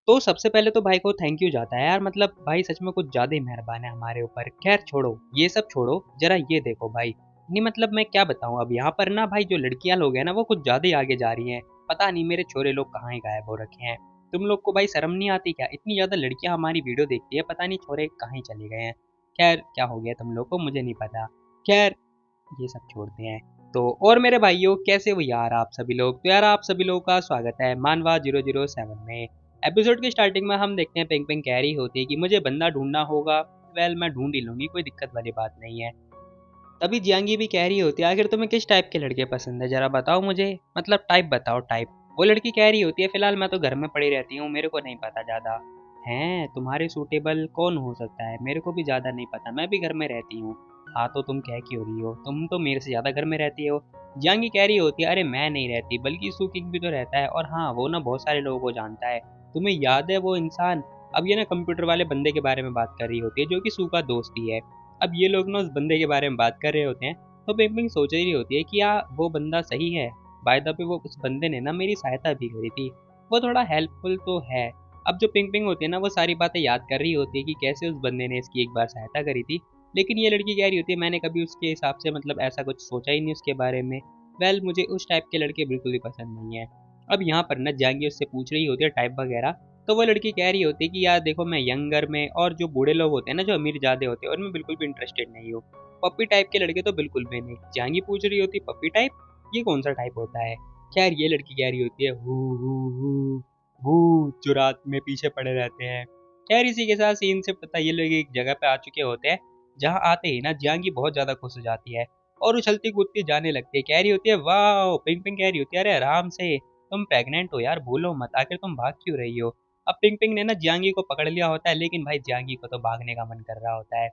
तो सबसे पहले तो भाई को थैंक यू जाता है यार, मतलब भाई सच में कुछ ज़्यादा ही मेहरबान है हमारे ऊपर। खैर छोड़ो, ये सब छोड़ो, ज़रा ये देखो भाई। नहीं मतलब मैं क्या बताऊँ, अब यहाँ पर ना भाई जो लड़कियाँ लोग हैं ना वो कुछ ज़्यादा ही आगे जा रही हैं। पता नहीं मेरे छोरे लोग कहाँ ही गायब हो रखे हैं। तुम लोग को भाई शर्म नहीं आती क्या? इतनी ज़्यादा लड़कियाँ हमारी वीडियो देखती है, पता नहीं छोरे कहाँ ही चले गए हैं। खैर क्या हो गया तुम लोग को मुझे नहीं पता। खैर ये सब छोड़ते हैं। तो और मेरे भाइयों कैसे हो यार आप सभी लोग? तो यार आप सभी लोगों का स्वागत है मानवा 007 में। एपिसोड की स्टार्टिंग में हम देखते हैं पिंग पिंग कह रही होती है कि मुझे बंदा ढूंढना होगा। वेल मैं ढूंढ ही लूंगी, कोई दिक्कत वाली बात नहीं है। तभी जियांगी भी कह रही होती है आखिर तुम्हें किस टाइप के लड़के पसंद है, जरा बताओ मुझे, मतलब टाइप बताओ टाइप। वो लड़की कह रही होती है फिलहाल मैं तो घर में पड़ी रहती हूँ, मेरे को नहीं पता ज़्यादा। हैं तुम्हारे सूटेबल कौन हो सकता है, मेरे को भी ज़्यादा नहीं पता, मैं भी घर में रहती हूँ। हाँ तो तुम कह क्यों रही हो, तुम तो मेरे से ज़्यादा घर में रहती हो। जियांगी कह रही होती है अरे मैं नहीं रहती, बल्कि सू किंग भी तो रहता है, और हाँ वो ना बहुत सारे लोगों को जानता है। तुम्हें याद है वो इंसान? अब ये ना कंप्यूटर वाले बंदे के बारे में बात कर रही होती है जो कि सू का दोस्त ही है। अब ये लोग ना उस बंदे के बारे में बात कर रहे होते हैं। तो पिंग पिंग सोच रही होती है कि यार वो बंदा सही है। बाय द वे वो उस बंदे ने ना मेरी सहायता भी करी थी, वो थोड़ा हेल्पफुल तो है। अब जो पिंग पिंग होती है ना वो सारी बातें याद कर रही होती है कि कैसे उस बंदे ने इसकी एक बार सहायता करी थी। लेकिन ये लड़की कह रही होती है मैंने कभी उसके हिसाब से मतलब ऐसा कुछ सोचा ही नहीं उसके बारे में। वेल मुझे उस टाइप के लड़के बिल्कुल भी पसंद नहीं है। अब यहाँ पर ना जाएंगे उससे पूछ रही होती है टाइप वगैरह। तो वो लड़की कह रही होती है कि यार देखो मैं यंगर में और जो बूढ़े लोग होते हैं ना जो अमीर ज्यादा होते हैं उनमें बिल्कुल भी इंटरेस्टेड नहीं हूँ। पप्पी टाइप के लड़के तो बिल्कुल भी नहीं। जांगी पूछ रही होती पप्पी टाइप, ये कौन सा टाइप होता है? खैर ये लड़की कह रही होती है हु भूत जो रात में पीछे पड़े रहते हैं। खैर इसी के साथ सीन से पता ये लोग एक जगह पे आ चुके होते हैं, जहाँ आते ही ना जियांगी बहुत ज्यादा खुश हो जाती है और उछलती कूदती जाने लगती है। कह रही होती है वाह, पिंग पिंग कह रही होती है अरे आराम से, तुम प्रेग्नेंट हो यार, भूलो मत, आखिर तुम भाग क्यों रही हो? अब पिंग पिंग ने ना जियांगी को पकड़ लिया होता है, लेकिन भाई जियांगी को तो भागने का मन कर रहा होता है।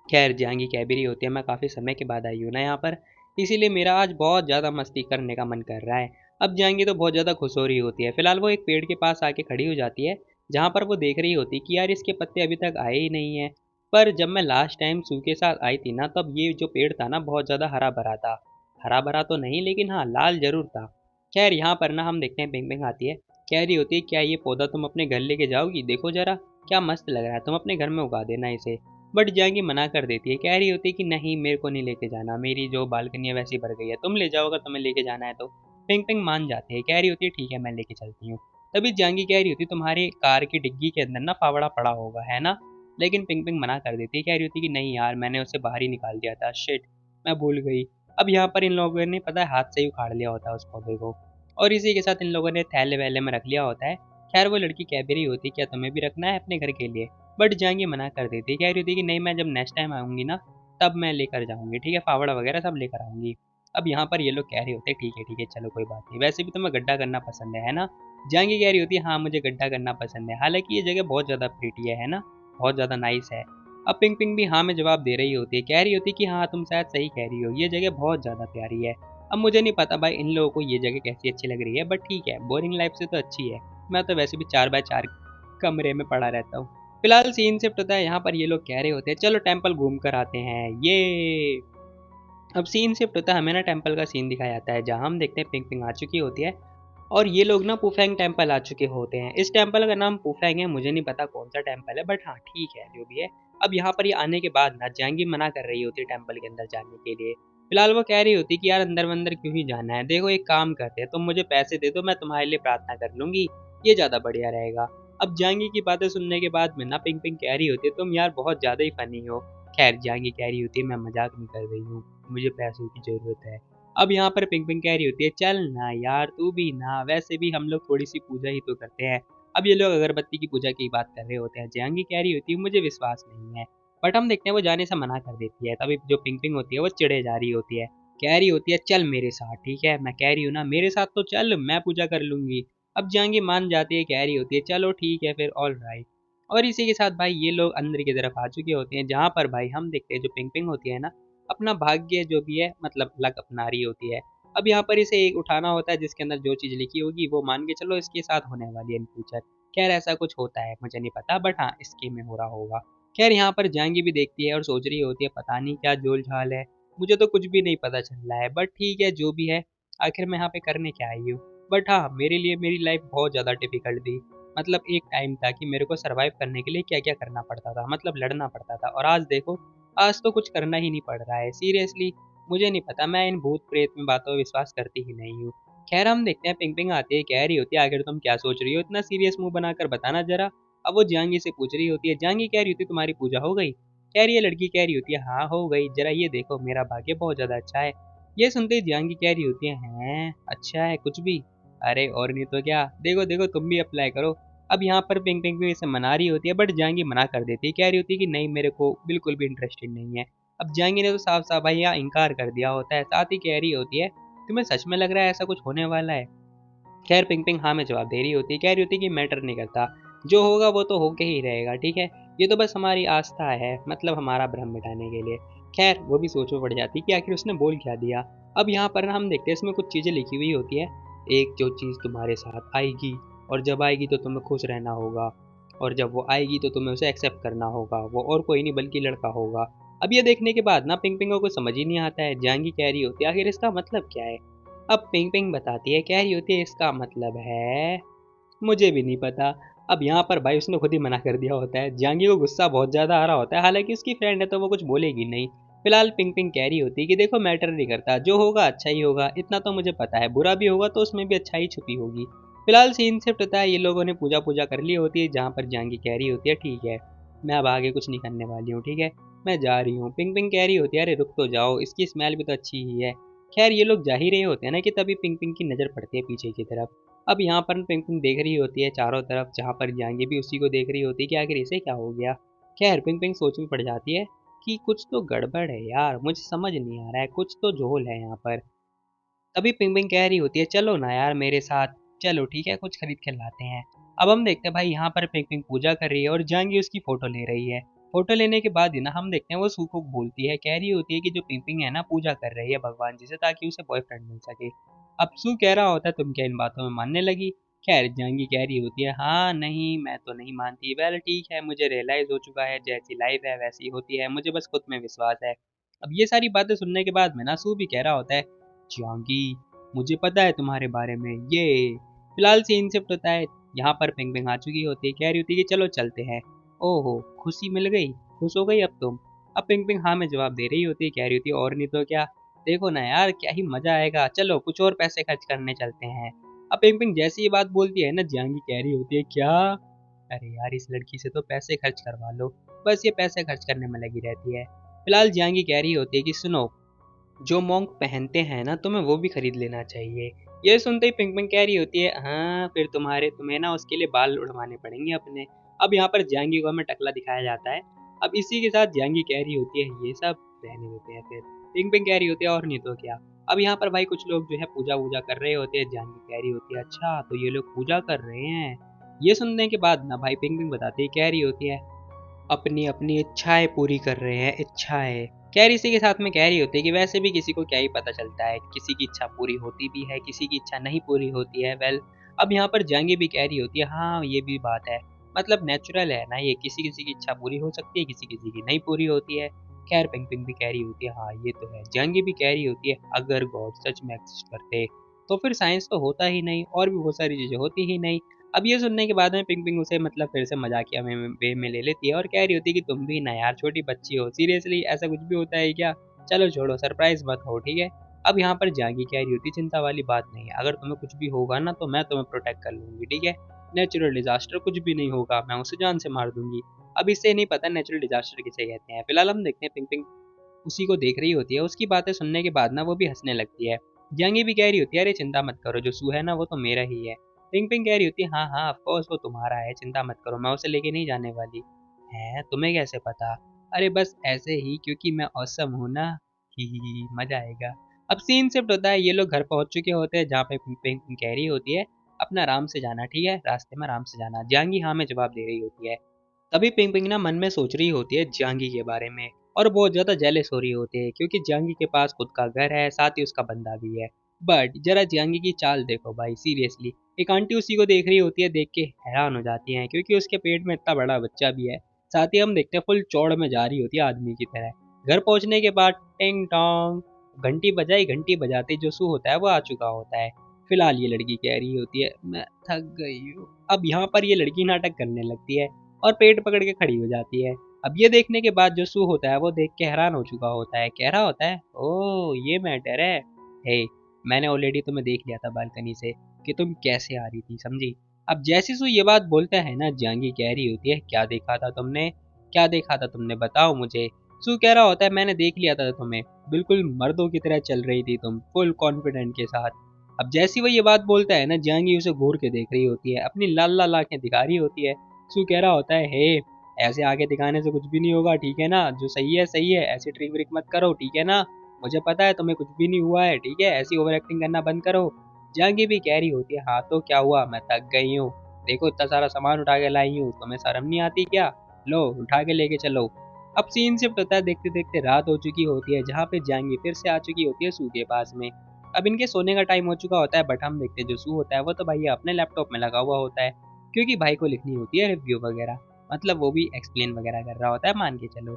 खैर जहाँगी कह भी रही होती है मैं काफ़ी समय के बाद आई हूँ ना यहाँ पर, इसीलिए मेरा आज बहुत ज़्यादा मस्ती करने का मन कर रहा है। अब जहाँगी तो बहुत ज़्यादा खुश हो रही होती है। फिलहाल वो एक पेड़ के पास आके खड़ी हो जाती है, जहाँ पर वो देख रही होती कि यार इसके पत्ते अभी तक आए ही नहीं हैं। पर जब मैं लास्ट टाइम सू के साथ आई थी ना तब ये जो पेड़ था ना बहुत ज़्यादा हरा भरा था। हरा भरा तो नहीं लेकिन हाँ लाल जरूर था। खैर यहाँ पर ना हम देखते हैं पिंग पिंग आती है। कह रही होती है क्या ये पौधा तुम अपने घर लेके जाओगी, देखो जरा क्या मस्त लग रहा है, तुम अपने घर में उगा देना इसे। बट जाएंगी मना कर देती है, कह रही होती है कि नहीं मेरे को नहीं लेके जाना, मेरी जो बालकनी है वैसी भर गई है, तुम ले जाओ अगर तुम्हें लेके जाना है तो। पिंग पिंग मान जाते हैं, कह रही होती है ठीक है मैं लेके चलती हूँ। तभी जाएंगी कह रही होती है तुम्हारी कार की डिग्गी के अंदर ना फावड़ा पड़ा होगा है ना? लेकिन पिंग पिंग मना कर देती है, कह रही होती है कि नहीं यार मैंने उसे बाहर ही निकाल दिया था, शिट मैं भूल गई। अब यहाँ पर इन लोगों ने पता है हाथ से ही उखाड़ लिया होता है उस पौधे को, और इसी के साथ इन लोगों ने थैले वैले में रख लिया होता है। खैर वो लड़की कह भी रही होती है क्या तुम्हें भी रखना है अपने घर के लिए? बट जाएंगी मना कर देती है, कह रही थी कि नहीं मैं जब नेक्स्ट टाइम आऊँगी ना तब मैं लेकर जाऊँगी, ठीक है फावड़ा वगैरह सब लेकर आऊँगी। अब यहाँ पर ये लोग कह रहे होते हैं ठीक है चलो कोई बात नहीं, वैसे भी तुम्हें गड्ढा करना पसंद है ना? जाएंगी कह रही होती है हाँ मुझे गड्ढा करना पसंद है, हालांकि ये जगह बहुत ज़्यादा प्रीटी है ना, बहुत ज़्यादा नाइस है। अब पिंग पिंग भी हाँ में जवाब दे रही होती है, कह रही होती है कि हाँ तुम शायद सही कह रही हो, ये जगह बहुत ज़्यादा प्यारी है। अब मुझे नहीं पता भाई इन लोगों को ये जगह कैसी अच्छी लग रही है, बट ठीक है बोरिंग लाइफ से तो अच्छी है। मैं तो वैसे भी 4x4 कमरे में पड़ा रहता हूँ। फिलहाल सीन शिफ्ट होता है, यहाँ पर ये लोग कह रहे होते हैं चलो टेंपल घूम कर आते हैं ये। अब सीन शिफ्ट होता है, हमें ना टेंपल का सीन दिखाया जाता है जहाँ हम देखते हैं पिंग पिंग आ चुकी होती है और ये लोग ना पुफेंग टेंपल आ चुके होते हैं। इस टेंपल का नाम पुफेंग है, मुझे नहीं पता कौन सा टेंपल है, बट हाँ ठीक है जो भी है। अब यहाँ पर ये आने के बाद ना जांगी मना कर रही होती है टेंपल के अंदर जाने के लिए। फिलहाल वो कह रही होती कि यार अंदर अंदर क्यों ही जाना है, देखो एक काम करते हैं तुम मुझे पैसे दे दो मैं तुम्हारे लिए प्रार्थना कर लूंगी, ये ज़्यादा बढ़िया रहेगा। अब जांगी की बातें सुनने के बाद में ना पिंग पिंग कह रही होती है तुम यार बहुत ज़्यादा ही फनी हो। खैर जांगी कह रही होती है मैं मजाक नहीं कर रही हूँ, मुझे पैसों की ज़रूरत है। अब यहाँ पर पिंग पिंग कह रही होती है चल ना यार तू भी ना, वैसे भी हम लोग थोड़ी सी पूजा ही तो करते हैं। अब ये लोग अगरबत्ती की पूजा की बात कर रहे होते हैं, जयांगी कह रही होती है मुझे विश्वास नहीं है। बट हम देखते हैं वो जाने से मना कर देती है, तभी जो पिंग पिंग होती है वो चिढ़े जा रही होती है। कह रही होती है चल मेरे साथ, ठीक है मैं कह रही हूँ ना मेरे साथ तो चल मैं पूजा कर लूंगी। अब जयांगी मान जाती है, कह रही होती है चलो ठीक है फिर ऑल राइट। और इसी के साथ भाई ये लोग अंदर की तरफ आ चुके होते हैं, जहाँ पर भाई हम देखते हैं जो पिंग पिंग होती है ना अपना भाग्य जो भी है मतलब लक अपना रही होती है। अब यहाँ पर इसे एक उठाना होता है जिसके अंदर जो चीज़ लिखी होगी वो मान के चलो इसके साथ होने वाली है इन फ्यूचर। खैर ऐसा कुछ होता है मुझे नहीं पता, बट हाँ इसके में हो रहा होगा। खैर यहाँ पर जाएंगी भी देखती है और सोच रही होती है पता नहीं क्या जोल झाल है, मुझे तो कुछ भी नहीं पता चल रहा है, बट ठीक है जो भी है, आखिर मैं यहाँ पे करने क्या आई हूँ। बट हाँ मेरे लिए मेरी लाइफ बहुत ज़्यादा डिफिकल्ट थी। मतलब एक टाइम था कि मेरे को सर्वाइव करने के लिए क्या क्या करना पड़ता था, मतलब लड़ना पड़ता था। और आज देखो, आज तो कुछ करना ही नहीं पड़ रहा है सीरियसली। मुझे नहीं पता, मैं इन भूत प्रेत में बातों में विश्वास करती ही नहीं हूँ। खैर हम देखते हैं, पिंग पिंग आती है, कह रही होती है आखिर तुम क्या सोच रही हो, इतना सीरियस मुंह बनाकर बताना जरा। अब वो जांगी से पूछ रही होती है, जांगी कह रही होती है तुम्हारी पूजा हो गई। कह रही है, लड़की कह रही होती है हाँ हो गई, जरा ये देखो मेरा भाग्य बहुत ज्यादा अच्छा है। ये सुनते ही जांगी कह रही होती है, हैं अच्छा है कुछ भी? अरे और नहीं तो क्या, देखो देखो तुम भी अप्लाई करो। अब यहाँ पर पिंग पिंग भी इसे मना रही होती है, बट जांगी मना कर देती है, कह रही होती है कि नहीं मेरे को बिल्कुल भी इंटरेस्टेड नहीं है। अब जांगी ने तो साफ साफ भाई यहाँ इनकार कर दिया होता है, साथ ही कह रही होती है तुम्हें सच में लग रहा है ऐसा कुछ होने वाला है? खैर पिंग पिंग हाँ में जवाब दे रही होती है, कह रही होती है कि मैटर नहीं करता, जो होगा वो तो होके ही रहेगा, ठीक है। ये तो बस हमारी आस्था है, मतलब हमारा भ्रम मिटाने के लिए। खैर वो भी सोच में पड़ जाती है कि आखिर उसने बोल क्या दिया। अब यहाँ पर ना हम देखते हैं, इसमें कुछ चीज़ें लिखी हुई होती है। एक जो चीज़ तुम्हारे साथ आएगी, और जब आएगी तो तुम्हें खुश रहना होगा, और जब वो आएगी तो तुम्हें उसे एक्सेप्ट करना होगा, वो और कोई नहीं बल्कि लड़का होगा। अब ये देखने के बाद ना पिंग पिंग को समझ ही नहीं आता है, जांगी कह रही होती है आखिर इसका मतलब क्या है। अब पिंग पिंग बताती है, कह रही होती है इसका मतलब है, मुझे भी नहीं पता। अब यहाँ पर भाई उसने खुद ही मना कर दिया होता है, जांगी को गुस्सा बहुत ज़्यादा आ रहा होता है, हालांकि उसकी फ्रेंड है तो वो कुछ बोलेगी नहीं। फिलहाल पिंग पिंग कह रही होती है कि देखो मैटर नहीं करता, जो होगा अच्छा ही होगा, इतना तो मुझे पता है, बुरा भी होगा तो उसमें भी अच्छाई छुपी होगी। फिलहाल सीन शिफ्ट होता है, ये लोगों ने पूजा पूजा कर ली होती है, जहाँ पर जांगी कह रही होती है ठीक है, मैं अब आगे कुछ नहीं करने वाली हूँ, ठीक है, मैं जा रही हूँ। पिंग पिंग कह रही होती है अरे रुक तो जाओ, इसकी स्मेल भी तो अच्छी ही है। खैर ये लोग जा ही रहे होते हैं ना कि तभी पिंग पिंग की नज़र पड़ती है पीछे की तरफ। अब यहाँ पर पिंग पिंग देख रही होती है चारों तरफ, जहाँ पर जाएंगे भी उसी को देख रही होती है कि आखिर इसे क्या हो गया। खैर पिंग पिंग सोच में पड़ जाती है कि कुछ तो गड़बड़ है यार, मुझे समझ नहीं आ रहा है, कुछ तो झोल है यहाँ पर। तभी पिंग पिंग कह रही होती है चलो ना यार मेरे साथ, चलो ठीक है कुछ खरीद के लाते हैं। अब हम देखते हैं भाई यहाँ पर पिंग पिंग पूजा कर रही है और जांगी उसकी फोटो ले रही है। फोटो लेने के बाद ही ना हम देखते हैं वो सू को बोलती है, कह रही होती है कि जो पिंग पिंग है ना पूजा कर रही है भगवान जी से ताकि उसे बॉयफ्रेंड मिल सके। अब सू कह रहा होता है तुम क्या इन बातों में मानने लगी? खैर जांगी कह रही होती है हाँ नहीं मैं तो नहीं मानती, वेल ठीक है मुझे रियलाइज हो चुका है जैसी लाइफ है वैसी होती है, मुझे बस खुद में विश्वास है। अब ये सारी बातें सुनने के बाद में ना सू भी कह रहा होता है, जांगी मुझे पता है तुम्हारे बारे में ये। फिलहाल सीन शिफ्ट होता है, यहाँ पर पिंग पिंग आ चुकी होती है, कह रही होती है कि चलो चलते हैं। ओहो खुशी मिल गई, खुश हो गई अब तुम? अब पिंग पिंग हाँ में जवाब दे रही होती है, कह रही होती है और नहीं तो क्या, देखो ना यार क्या ही मजा आएगा, चलो कुछ और पैसे खर्च करने चलते हैं। अब पिंग पिंग जैसे ये बात बोलती है ना, जियांगी कह रही होती है क्या, अरे यार इस लड़की से तो पैसे खर्च करवा लो, बस ये पैसे खर्च करने में लगी रहती है। फिलहाल जियांगी कह रही होती है कि सुनो, जो मॉन्क पहनते हैं ना तुम्हें वो भी खरीद लेना चाहिए। ये सुनते ही पिंग पिंग कह रही होती है हाँ फिर तुम्हें ना उसके लिए बाल उड़वाने पड़ेंगे अपने। अब यहाँ पर जांगी को हमें टकला दिखाया जाता है। अब इसी के साथ जांगी कह रही होती है ये सब रहने देते हैं फिर। पिंग पिंग कह रही होती है और नहीं तो क्या। अब यहाँ पर भाई कुछ लोग जो है पूजा वूजा कर रहे होते हैं, जांगी कह रही होती है अच्छा तो ये लोग पूजा कर रहे हैं। ये सुनने के बाद ना भाई पिंग पिंग बताती है, कह रही होती है अपनी अपनी इच्छाएं पूरी कर रहे हैं, इच्छाएं। खैर इसी के साथ में कह रही होती है कि वैसे भी किसी को क्या ही पता चलता है, किसी की इच्छा पूरी होती भी है किसी की इच्छा नहीं पूरी होती है, वेल। अब यहाँ पर जांगी भी कह रही होती है हाँ ये भी बात है, मतलब नेचुरल है ना, ये किसी किसी की इच्छा पूरी हो सकती है किसी किसी की नहीं पूरी होती है। खैर पिंग पिंग भी कह रही होती है हाँ ये तो है। जांगी भी कह रही होती है अगर गॉड सच में एग्जिस्ट करते तो फिर साइंस तो होता ही नहीं और भी बहुत सारी चीजें होती ही नहीं। अब ये सुनने के बाद में पिंग पिंग उसे मतलब फिर से मजाकिया वे में ले लेती है और कह रही होती है कि तुम भी ना यार छोटी बच्ची हो, सीरियसली ऐसा कुछ भी होता है क्या? चलो छोड़ो सरप्राइज मत हो, ठीक है। अब यहाँ पर जागी कह रही होती चिंता वाली बात नहीं है, अगर तुम्हें कुछ भी होगा ना तो मैं तुम्हें प्रोटेक्ट कर लूंगी, ठीक है। नेचुरल डिजास्टर कुछ भी नहीं होगा, मैं उसे जान से मार दूंगी। अब इससे नहीं पता नेचुरल डिजास्टर किसे कहते हैं। फिलहाल हम देखते हैं पिंग पिंग उसी को देख रही होती है, उसकी बातें सुनने के बाद ना वो भी हंसने लगती है। जंगी भी कह रही होती है अरे चिंता मत करो, जो सू है ना वो तो मेरा ही है। पिंग पिंग कह रही होती है हाँ हाँ ऑफ कोर्स वो तुम्हारा है, चिंता मत करो, मैं उसे लेके नहीं जाने वाली। है तुम्हें कैसे पता? अरे बस ऐसे ही क्योंकि मैं औसम हूँ ना, ही मजा आएगा। अब सीन शिफ्ट होता है, ये लोग घर पहुंच चुके होते हैं, जहाँ पे पिंग पिंग कह रही होती है अपना आराम से जाना, ठीक है रास्ते में आराम से जाना। जांगी हाँ में जवाब दे रही होती है। तभी पिंग पिंग ना मन में सोच रही होती है जांगी के बारे में, और बहुत ज़्यादा जेलस हो रही होती है क्योंकि जांगी के पास खुद का घर है, साथ ही उसका बंदा भी है। बट जरा जांगी की चाल देखो भाई सीरियसली। एक आंटी उसी को देख रही होती है, देख के हैरान हो जाती हैं क्योंकि उसके पेट में इतना बड़ा बच्चा भी है। साथ ही हम देखते हैं फुल चौड़ में जा रही होती है आदमी की तरह। घर पहुंचने के बाद टिंग टोंग घंटी बजाई, घंटी बजाते जो सू होता है वो आ चुका होता है। फिलहाल ये लड़की कह रही होती है मैं थक गई हूँ, अब यहाँ पर ये लड़की नाटक करने लगती है और पेट पकड़ के खड़ी हो जाती है। अब ये देखने के बाद जो सू होता है वो देख के हैरान हो चुका होता है, कह रहा होता है ओ ये मैटर है। हे, मैंने ऑलरेडी तुम्हें देख लिया था बालकनी से कि तुम कैसे आ रही थी, समझी। अब जैसी सू ये बात बोलता है ना, जांगी कह रही होती है क्या देखा था तुमने, क्या देखा था तुमने, बताओ मुझे। सू कह रहा होता है मैंने देख लिया था तुम्हें, बिल्कुल मर्दों की तरह चल रही थी तुम, फुल कॉन्फिडेंट के साथ। अब जैसी वो ये बात बोलता है ना, जांगी उसे घूर के देख रही होती है, अपनी लाल लाल आंखें दिखा रही होती है। सू कह रहा होता है हे, ऐसे आगे दिखाने से कुछ भी नहीं होगा, ठीक है ना, जो सही है, ऐसी ट्रिक व्रिक मत करो, ठीक है ना, मुझे पता है तुम्हें कुछ भी नहीं हुआ है, ठीक है, ऐसी ओवर एक्टिंग करना बंद करो। जांगी भी कह रही होती है हाँ तो क्या हुआ, मैं थक गई हूँ, देखो इतना सारा सामान उठा के लाई हूँ, तुम्हें शर्म नहीं आती क्या, लो उठा के लेके चलो। अब सीन शिफ्ट होता है, देखते देखते रात हो चुकी होती है, जहाँ पे जांगी फिर से आ चुकी होती है सू के पास में। अब इनके सोने का टाइम हो चुका होता है, बट हम देखते हैं जो सू होता है वो तो भाई अपने लैपटॉप में लगा हुआ होता है, क्योंकि भाई को लिखनी होती है रिव्यू वगैरह, मतलब वो भी एक्सप्लेन वगैरह कर रहा होता है, मान के चलो।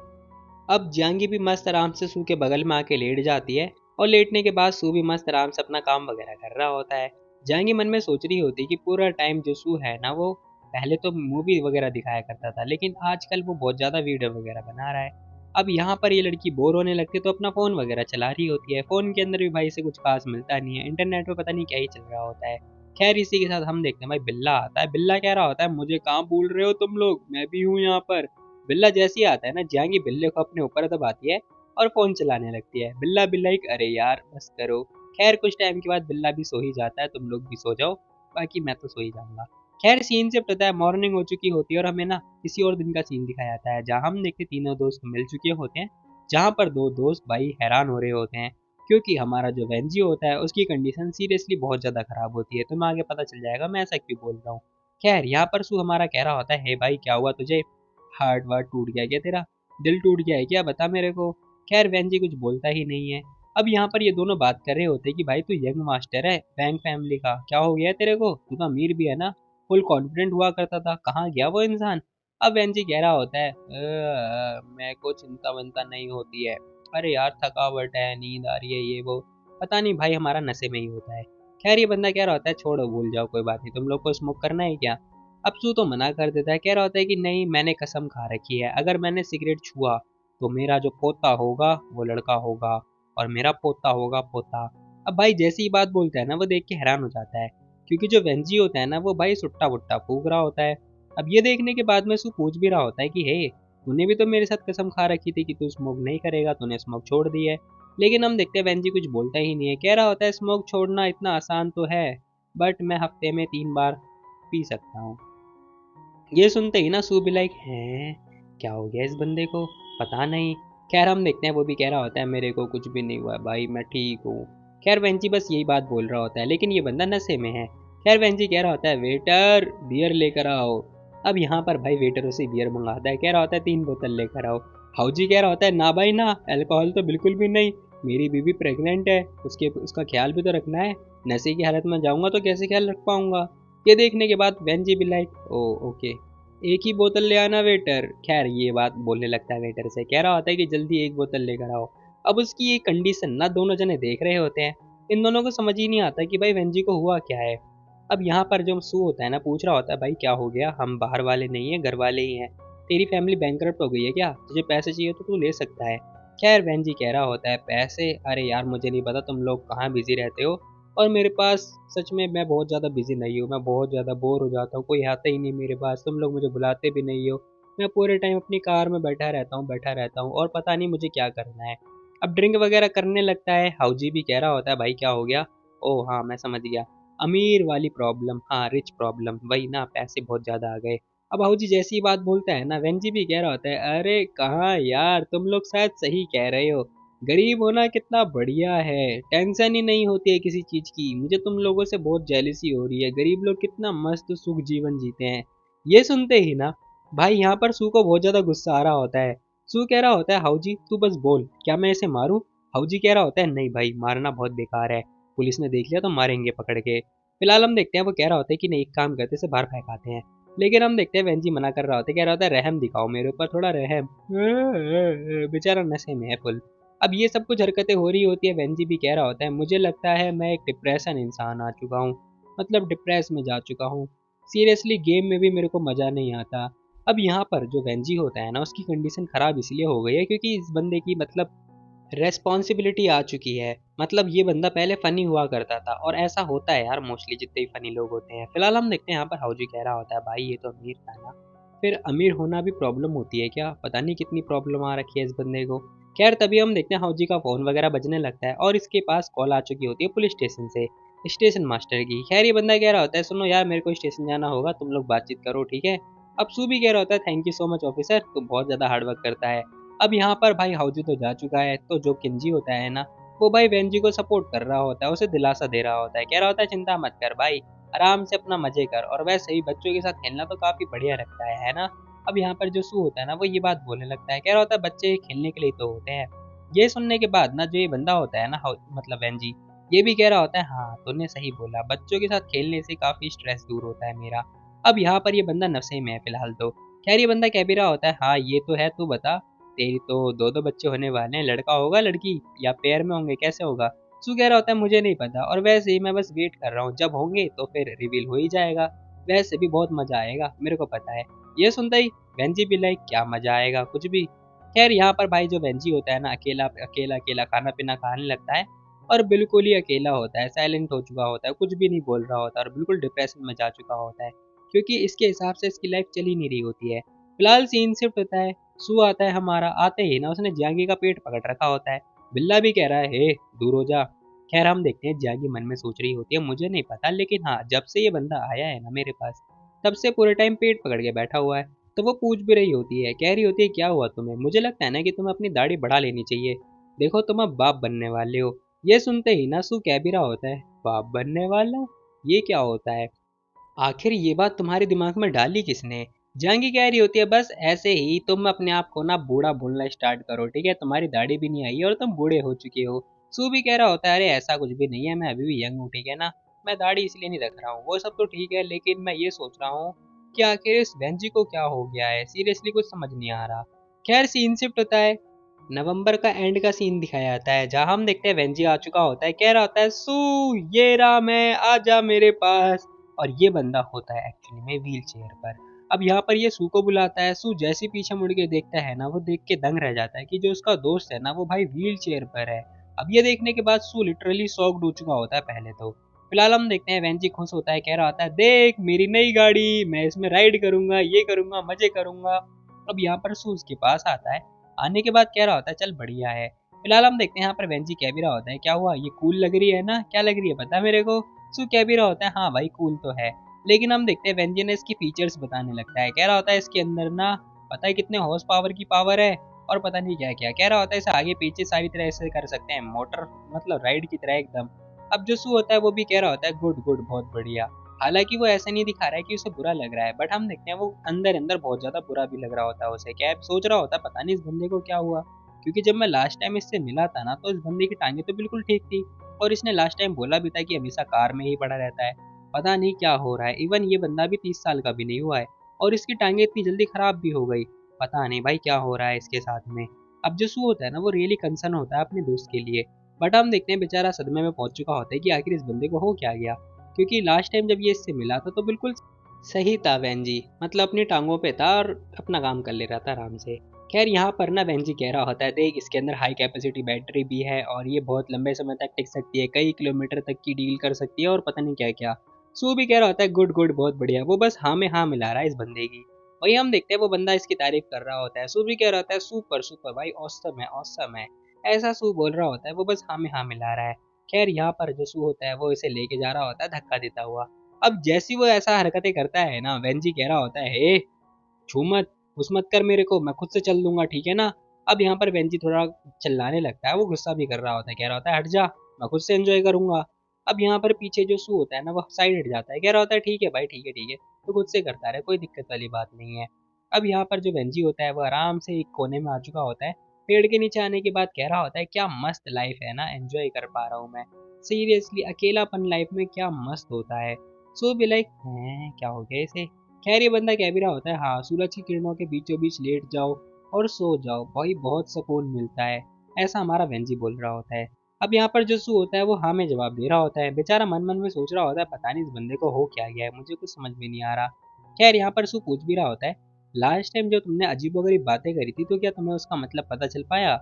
अब जांगी भी मस्त आराम से सू के बगल में आके लेट जाती है, और लेटने के बाद सू भी मस्त आराम से अपना काम वगैरह कर रहा होता है। जांगी मन में सोच रही होती है कि पूरा टाइम जो सू है ना, वो पहले तो मूवी वगैरह दिखाया करता था, लेकिन आजकल वो बहुत ज़्यादा वीडियो वगैरह बना रहा है। अब यहाँ पर ये लड़की बोर होने लगती है तो अपना फ़ोन वगैरह चला रही होती है। फ़ोन के अंदर भी भाई से कुछ खास मिलता नहीं है, इंटरनेट पे पता नहीं क्या ही चल रहा होता है। खैर इसी के साथ हम देखते हैं भाई बिल्ला आता है। बिल्ला कह रहा होता है मुझे कहाँ भूल रहे हो तुम लोग, मैं भी हूँ यहाँ पर। बिल्ला जैसे ही आता है ना, जांगी बिल्ले को अपने ऊपर दबाती है और फोन चलाने लगती है। बिल्ला बिल्ला एक अरे यार बस करो। खैर कुछ टाइम के बाद बिल्ला भी सो ही जाता है, तुम लोग भी सो जाओ, बाकी मैं तो सो ही जाऊंगा। खैर सीन से पता है मॉर्निंग हो चुकी होती है और हमें ना किसी और दिन का सीन दिखाया जाता है, जहाँ हम देखते तीनों दोस्त मिल चुके होते हैं, जहाँ पर दो दोस्त भाई हैरान हो रहे होते हैं, क्योंकि हमारा जो वेंजी होता है उसकी कंडीशन सीरियसली बहुत ज़्यादा खराब होती है। तुम्हें आगे पता चल जाएगा मैं ऐसा क्यों बोल रहा हूँ। खैर यहाँ पर सू हमारा कह रहा होता है हे भाई क्या हुआ तुझे, हार्ट वार्ट टूट गया क्या तेरा, दिल टूट गया है क्या, बता मेरे को। खैर वेंजी कुछ बोलता ही नहीं है। अब यहाँ पर ये दोनों बात कर रहे होते हैं कि भाई तू यंग मास्टर है बैंक फैमिली का, क्या हो गया है तेरे को, तू तो अमीर भी है ना, फुल कॉन्फिडेंट हुआ करता था, कहाँ गया वो इंसान। अब वेंजी कह रहा होता है मेरे को चिंता विंता नहीं होती है, अरे यार थकावट है, नींद आ रही है, ये वो, पता नहीं भाई हमारा नशे में ही होता है। खैर ये बंदा कह रहा होता है छोड़ो भूल जाओ कोई बात नहीं, तुम लोग को स्मोक करना है क्या। अब सू तो मना कर देता है, कह रहा होता है कि नहीं मैंने कसम खा रखी है, अगर मैंने सिगरेट छुआ तो मेरा जो पोता होगा वो लड़का होगा, और मेरा पोता होगा पोता। अब भाई जैसी ही बात बोलता है ना, वो देख के हैरान हो जाता है, क्योंकि जो वेंजी होता है ना वो भाई सुट्टा वुट्टा फूक रहा होता है। अब ये देखने के बाद में सू पूछ भी रहा होता है कि हे, तूने भी तो मेरे साथ कसम खा रखी थी कि तू स्मोक नहीं करेगा, तूने स्मोक छोड़ दी है। लेकिन हम देखते हैं वेंजी कुछ बोलता ही नहीं है, कह रहा होता है स्मोक छोड़ना इतना आसान तो है, बट मैं हफ्ते में 3 बार पी सकता हूँ। ये सुनते ही ना सू भी लाइक हैं, क्या हो गया इस बंदे को, पता नहीं। खैर हम देखते हैं वो भी कह रहा होता है मेरे को कुछ भी नहीं हुआ है भाई, मैं ठीक हूँ। खैर वेंची बस यही बात बोल रहा होता है, लेकिन ये बंदा नशे में है। खैर वेंची कह रहा होता है वेटर बियर लेकर आओ। अब यहाँ पर भाई वेटर उसे बियर मंगाता है, कह रहा होता है 3 बोतल लेकर आओ। हाउजी कह रहा होता है ना भाई ना, अल्कोहल तो बिल्कुल भी नहीं, मेरी बीवी प्रेग्नेंट है, उसका ख्याल भी तो रखना है, नशे की हालत में जाऊंगा तो कैसे ख्याल रख पाऊंगा। ये देखने के बाद वेंजी भी लाइक ओ ओके, एक ही बोतल ले आना वेटर। खैर ये बात बोलने लगता है वेटर से, कह रहा होता है कि जल्दी एक बोतल लेकर आओ। अब उसकी ये कंडीशन ना दोनों जने देख रहे होते हैं, इन दोनों को समझ ही नहीं आता कि भाई वेंजी को हुआ क्या है। अब यहाँ पर जो सू होता है ना, पूछ रहा होता है भाई क्या हो गया, हम बाहर वाले नहीं है घर वाले ही हैं, तेरी फैमिली बैंकरप्ट हो गई है क्या, तुझे पैसे चाहिए तो तू ले सकता है। खैर वेंजी कह रहा होता है पैसे, अरे यार मुझे नहीं पता तुम लोग कहाँ बिजी रहते हो, और मेरे पास सच में मैं बहुत ज़्यादा बिजी नहीं हूँ, मैं बहुत ज़्यादा बोर हो जाता हूँ, कोई आता ही नहीं मेरे पास, तुम लोग मुझे बुलाते भी नहीं हो, मैं पूरे टाइम अपनी कार में बैठा रहता हूँ और पता नहीं मुझे क्या करना है। अब ड्रिंक वगैरह करने लगता है। हाउजी भी कह रहा होता है भाई क्या हो गया, ओह हाँ मैं समझ गया, अमीर वाली प्रॉब्लम, हाँ रिच प्रॉब्लम, वही ना पैसे बहुत ज़्यादा आ गए। अब हाउजी जैसी ही बात बोलता है ना, वेंजी भी कह रहा होता है अरे कहाँ यार, तुम लोग शायद सही कह रहे हो, गरीब होना कितना बढ़िया है, टेंशन ही नहीं होती है किसी चीज की, मुझे तुम लोगों से बहुत जेलसी हो रही है, गरीब लोग कितना मस्त सुख जीवन जीते हैं। ये सुनते ही ना भाई यहाँ पर सू को बहुत ज्यादा गुस्सा आ रहा होता है। सू कह रहा होता है हाउजी तू बस बोल, क्या मैं इसे मारूं। हाउजी कह रहा होता है नहीं भाई मारना बहुत बेकार है, पुलिस ने देख लिया तो मारेंगे पकड़ के। फिलहाल हम देखते हैं वो कह रहा होता है कि नहीं एक काम करते इसे बाहर फेंकाते हैं, लेकिन हम देखते हैं वेंजी मना कर रहा होता है, कह रहा होता है रहम दिखाओ मेरे ऊपर थोड़ा रहम। बेचारा नशे में है फुल। अब ये सब कुछ हरकतें हो रही होती है, वेंजी भी कह रहा होता है मुझे लगता है मैं एक डिप्रेशन इंसान आ चुका हूँ, मतलब डिप्रेस में जा चुका हूँ, सीरियसली गेम में भी मेरे को मज़ा नहीं आता। अब यहाँ पर जो वेंजी होता है ना, उसकी कंडीशन ख़राब इसलिए हो गई है क्योंकि इस बंदे की मतलब रेस्पॉन्सिबिलिटी आ चुकी है। मतलब ये बंदा पहले फ़नी हुआ करता था और ऐसा होता है यार मोस्टली जितने भी फ़नी लोग होते हैं। फ़िलहाल हम देखते हैं यहाँ पर हाउजी कह रहा होता है भाई ये तो अमीर था ना। फिर अमीर होना भी प्रॉब्लम होती है क्या? पता नहीं कितनी प्रॉब्लम आ रखी है इस बंदे को। खैर तभी हम देखते हैं हाउजी का फ़ोन वगैरह बजने लगता है और इसके पास कॉल आ चुकी होती है पुलिस स्टेशन से, स्टेशन मास्टर की। खैर ये बंदा कह रहा होता है सुनो यार मेरे को स्टेशन जाना होगा, तुम लोग बातचीत करो ठीक है? अब सू भी कह रहा होता है thank you so much officer, तू बहुत ज़्यादा हार्ड वर्क करता है। अब यहाँ पर भाई हाउजी तो जा चुका है, तो जो किंजी होता है ना, वो भाई वेंजी को सपोर्ट कर रहा होता है, उसे दिलासा दे रहा होता है, कह रहा होता है चिंता मत कर भाई, आराम से अपना मजे कर, और वैसे ही बच्चों के साथ खेलना तो काफी बढ़िया लगता है ना। अब यहाँ पर जो सू होता है ना, वो ये बात बोलने लगता है, कह रहा होता है बच्चे खेलने के लिए तो होते हैं। ये सुनने के बाद ना जो ये बंदा होता है ना मतलब वेंजी, ये भी कह रहा होता है हाँ तूने सही बोला, बच्चों के साथ खेलने से काफी स्ट्रेस दूर होता है मेरा। अब यहाँ पर ये बंदा नशे में है फिलहाल तो। खैर ये बंदा कह भी रहा होता है हाँ ये तो है, तू बता तेरी तो दो दो बच्चे होने वाले हैं, लड़का होगा लड़की या पेयर में होंगे, कैसे होगा? सू कह रहा होता है मुझे नहीं पता, और वैसे ही मैं बस वेट कर रहा हूँ, जब होंगे तो फिर रिवील हो ही जाएगा। वैसे भी बहुत मजा आएगा मेरे को पता है। ये सुनते ही वेंजी भी लाइक क्या मजा आएगा कुछ भी। खैर यहाँ पर भाई जो वेंजी होता है ना, अकेला अकेला अकेला खाना पीना खाने लगता है और बिल्कुल ही अकेला होता है, साइलेंट हो चुका होता है, कुछ भी नहीं बोल रहा होता और बिल्कुल डिप्रेशन में जा चुका होता है क्योंकि इसके हिसाब से इसकी लाइफ चल ही नहीं रही होती है। फिलहाल सीन शिफ्ट होता है, सू आता है हमारा, आते ही ना उसने जियांगी का पेट पकड़ रखा होता है। बिल्ला भी कह रहा है हे दूर हो जा। खैर हम देखते हैं जियांगी मन में सोच रही होती है मुझे नहीं पता, लेकिन हाँ जब से ये बंदा आया है ना मेरे पास, तब से पूरे टाइम पेट पकड़ के बैठा हुआ है। तो वो पूछ भी रही होती है, कह रही होती है क्या हुआ तुम्हें, मुझे लगता है ना कि तुम्हें अपनी दाढ़ी बढ़ा लेनी चाहिए, देखो तुम अब बाप बनने वाले हो। ये सुनते ही ना सू कह भी रहा होता है बाप बनने वाला, ये क्या होता है, आखिर ये बात तुम्हारे दिमाग में डाली किसने? जंगी कह रही होती है बस ऐसे ही तुम अपने आप को ना बूढ़ा बोलना स्टार्ट करो ठीक है, तुम्हारी दाढ़ी भी नहीं आई है और तुम बूढ़े हो चुके हो। सू भी कह रहा होता है अरे ऐसा कुछ भी नहीं है, मैं अभी भी यंग हूँ ठीक है ना, मैं दाढ़ी इसलिए नहीं रख रहा हूँ, वो सब तो ठीक है लेकिन मैं ये सोच रहा हूँ कि आखिर इस वेंजी को क्या हो गया है, सीरियसली कुछ समझ नहीं आ रहा। खैर सीन शिफ्ट होता है, नवंबर का एंड का सीन दिखाया जाता है जहां हम देखते हैं वेंजी आ चुका होता है, कह रहा होता है सू ये रहा मैं, आजा मेरे पास। और ये बंदा होता है एक्चुअली में व्हील चेयर पर। अब यहाँ पर ये सू को बुलाता है, सू जैसे ही पीछे मुड़ के देखता है ना, वो देख के दंग रह जाता है कि जो उसका दोस्त है ना वो भाई व्हील चेयर पर है। अब ये देखने के बाद सू लिटरली शॉक्ड हो चुका होता है पहले तो। फिलहाल हम देखते हैं वेंजी खुश होता है, कह रहा होता है देख मेरी नई गाड़ी, मैं इसमें राइड करूंगा, ये करूंगा, मजे करूंगा। अब यहाँ पर सू उसके पास आता है, आने के बाद कह रहा होता है चल बढ़िया है। फिलहाल हम देखते हैं यहाँ पर वेंजी कह भी रहा होता है क्या हुआ ये कूल लग रही है ना, क्या लग रही है पता मेरे को? सू कह भी रहा होता है हाँ भाई कूल तो है, लेकिन हम देखते हैं वेंजी ने इसकी फीचर्स बताने लगता है, कह रहा होता है इसके अंदर ना पता है कितने हॉर्स पावर की पावर है और पता नहीं क्या क्या, कह रहा होता है इसे आगे पीछे सारी तरह से कर सकते हैं, मोटर मतलब राइड की तरह एकदम। अब जो सू होता है वो भी कह रहा होता है गुड गुड बहुत बढ़िया। हालांकि वो ऐसा नहीं दिखा रहा है कि उसे बुरा लग रहा है, बट हम देखते हैं वो अंदर अंदर बहुत ज्यादा बुरा भी लग रहा होता है उसे, क्या सोच रहा होता है पता नहीं इस बंदे को क्या हुआ, क्योंकि जब मैं लास्ट टाइम इससे मिला था ना तो इस बंदे की टांगे तो बिल्कुल ठीक थी और इसने लास्ट टाइम बोला भी था कि हमेशा कार में ही पड़ा रहता है। पता नहीं क्या हो रहा है, इवन ये बंदा भी 30 साल का भी नहीं हुआ है और इसकी टांगे इतनी जल्दी खराब भी हो गई। पता नहीं भाई क्या हो रहा है इसके साथ में। अब जो सू होता है ना वो रियली कंसर्न होता है अपने दोस्त के लिए, बट हम देखते हैं बेचारा सदमे में पहुंच चुका होता है कि आखिर इस बंदे को हो क्या गया, क्योंकि लास्ट टाइम जब ये इससे मिला था तो बिल्कुल सही था वेंजी, मतलब अपनी टांगों पे था और अपना काम कर ले रहा था आराम से। खैर यहाँ पर ना वेंजी कह रहा होता है देख इसके अंदर हाई कैपेसिटी बैटरी भी है और ये बहुत लंबे समय तक टिक सकती है, कई किलोमीटर तक की डील कर सकती है और पता नहीं क्या क्या। सू भी कह रहा होता है गुड गुड बहुत बढ़िया, वो बस हाँ में हाँ मिला रहा है इस बंदे की। वही हम देखते हैं वो बंदा इसकी तारीफ कर रहा होता है, सू भी कह रहा होता है सुपर सुपर भाई औसम है औसम है, ऐसा सू बोल रहा होता है, वो बस हाँ में हाँ मिला रहा है। खैर यहाँ पर जो सू होता है वो इसे लेके जा रहा होता है धक्का देता हुआ। अब जैसी वो ऐसा हरकतें करता है ना, वेंजी कह रहा होता है हे छू मत, घुस मत कर मेरे को, मैं खुद से चल दूंगा ठीक है ना। अब यहाँ पर वेंजी थोड़ा चिल्लाने लगता है, वो गुस्सा भी कर रहा होता है, कह रहा होता है हट जा, मैं खुद से एंजॉय करूंगा। अब यहाँ पर पीछे जो सू होता है ना वो साइड हट जाता है, कह रहा होता है ठीक है भाई ठीक है ठीक है, तो खुद से करता रहे, कोई दिक्कत वाली बात नहीं है। अब यहाँ पर जो वेंजी होता है वो आराम से एक कोने में आ चुका होता है, पेड़ के नीचे आने के बाद कह रहा होता है क्या मस्त लाइफ है ना, एंजॉय कर पा रहा हूँ मैं, सीरियसली अकेलापन लाइफ में क्या मस्त होता है। सो भी लाइक हैं क्या हो गया इसे। खैर ये बंदा कह भी रहा होता है हाँ सूरज की किरणों के बीचों बीच लेट जाओ और सो जाओ भाई बहुत सुकून मिलता है, ऐसा हमारा वेंजी बोल रहा होता है। अब यहाँ पर जो सू होता है वो हाँ में जवाब दे रहा होता है। बेचारा मन मन में सोच रहा होता है पता नहीं इस बंदे को हो क्या गया है, मुझे कुछ समझ में नहीं आ रहा। खैर यहाँ पर सू पूछ भी रहा होता है, लास्ट टाइम जो तुमने अजीबोगरीब बातें करी थी तो क्या तुम्हें उसका मतलब पता चल पाया?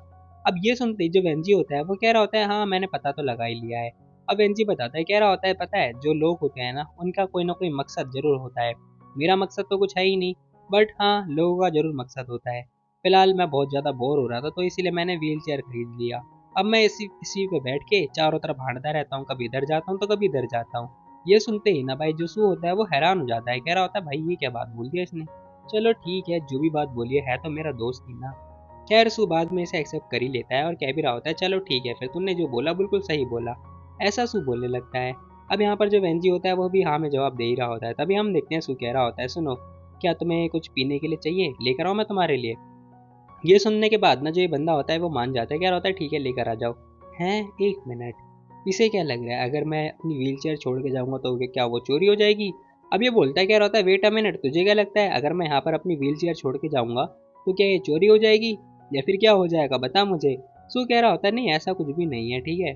अब ये सुनते ही जो वेंजी होता है वो कह रहा होता है हाँ मैंने पता तो लगा ही लिया है। अब वेंजी बताता है, कह रहा होता है पता है जो लोग होते हैं ना उनका कोई ना कोई मकसद जरूर होता है। मेरा मकसद तो कुछ है ही नहीं, बट हाँ लोगों का जरूर मकसद होता है। फिलहाल मैं बहुत ज़्यादा बोर हो रहा था तो इसीलिए मैंने व्हील चेयर खरीद लिया। अब मैं इसी इसी पे बैठ के चारों तरफ भांटता रहता हूँ, कभी इधर जाता हूँ तो कभी इधर जाता हूँ। ये सुनते ही ना भाई जो सू होता है वो हैरान हो जाता है, कह रहा होता है भाई ये क्या बात बोल दिया इसने। चलो ठीक है जो भी बात बोली है तो मेरा दोस्त ही ना। खैर सू बाद में इसे एक्सेप्ट कर ही लेता है और कह भी रहा होता है चलो ठीक है फिर तुमने जो बोला बिल्कुल सही बोला। ऐसा सू बोलने लगता है। अब यहाँ पर जो वेंजी होता है वो भी हाँ में जवाब दे ही रहा होता है। तभी हम देखते हैं सू कह रहा होता है सुनो, क्या तुम्हें कुछ पीने के लिए चाहिए, लेकर आऊँ मैं तुम्हारे लिए? ये सुनने के बाद ना जो ये बंदा होता है वो मान जाता है, क्या होता है ठीक है लेकर आ जाओ। हैं, एक मिनट, इसे क्या लग रहा है अगर मैं अपनी व्हील चेयर छोड़ के जाऊंगा तो क्या वो चोरी हो जाएगी? अब ये बोलता है, क्या होता है वेट अ मिनट, तुझे क्या लगता है अगर मैं यहाँ पर अपनी व्हील चेयर छोड़ के जाऊंगा तो क्या ये चोरी हो जाएगी या फिर क्या हो जाएगा बता मुझे? सो कह रहा होता है नहीं ऐसा कुछ भी नहीं है ठीक है।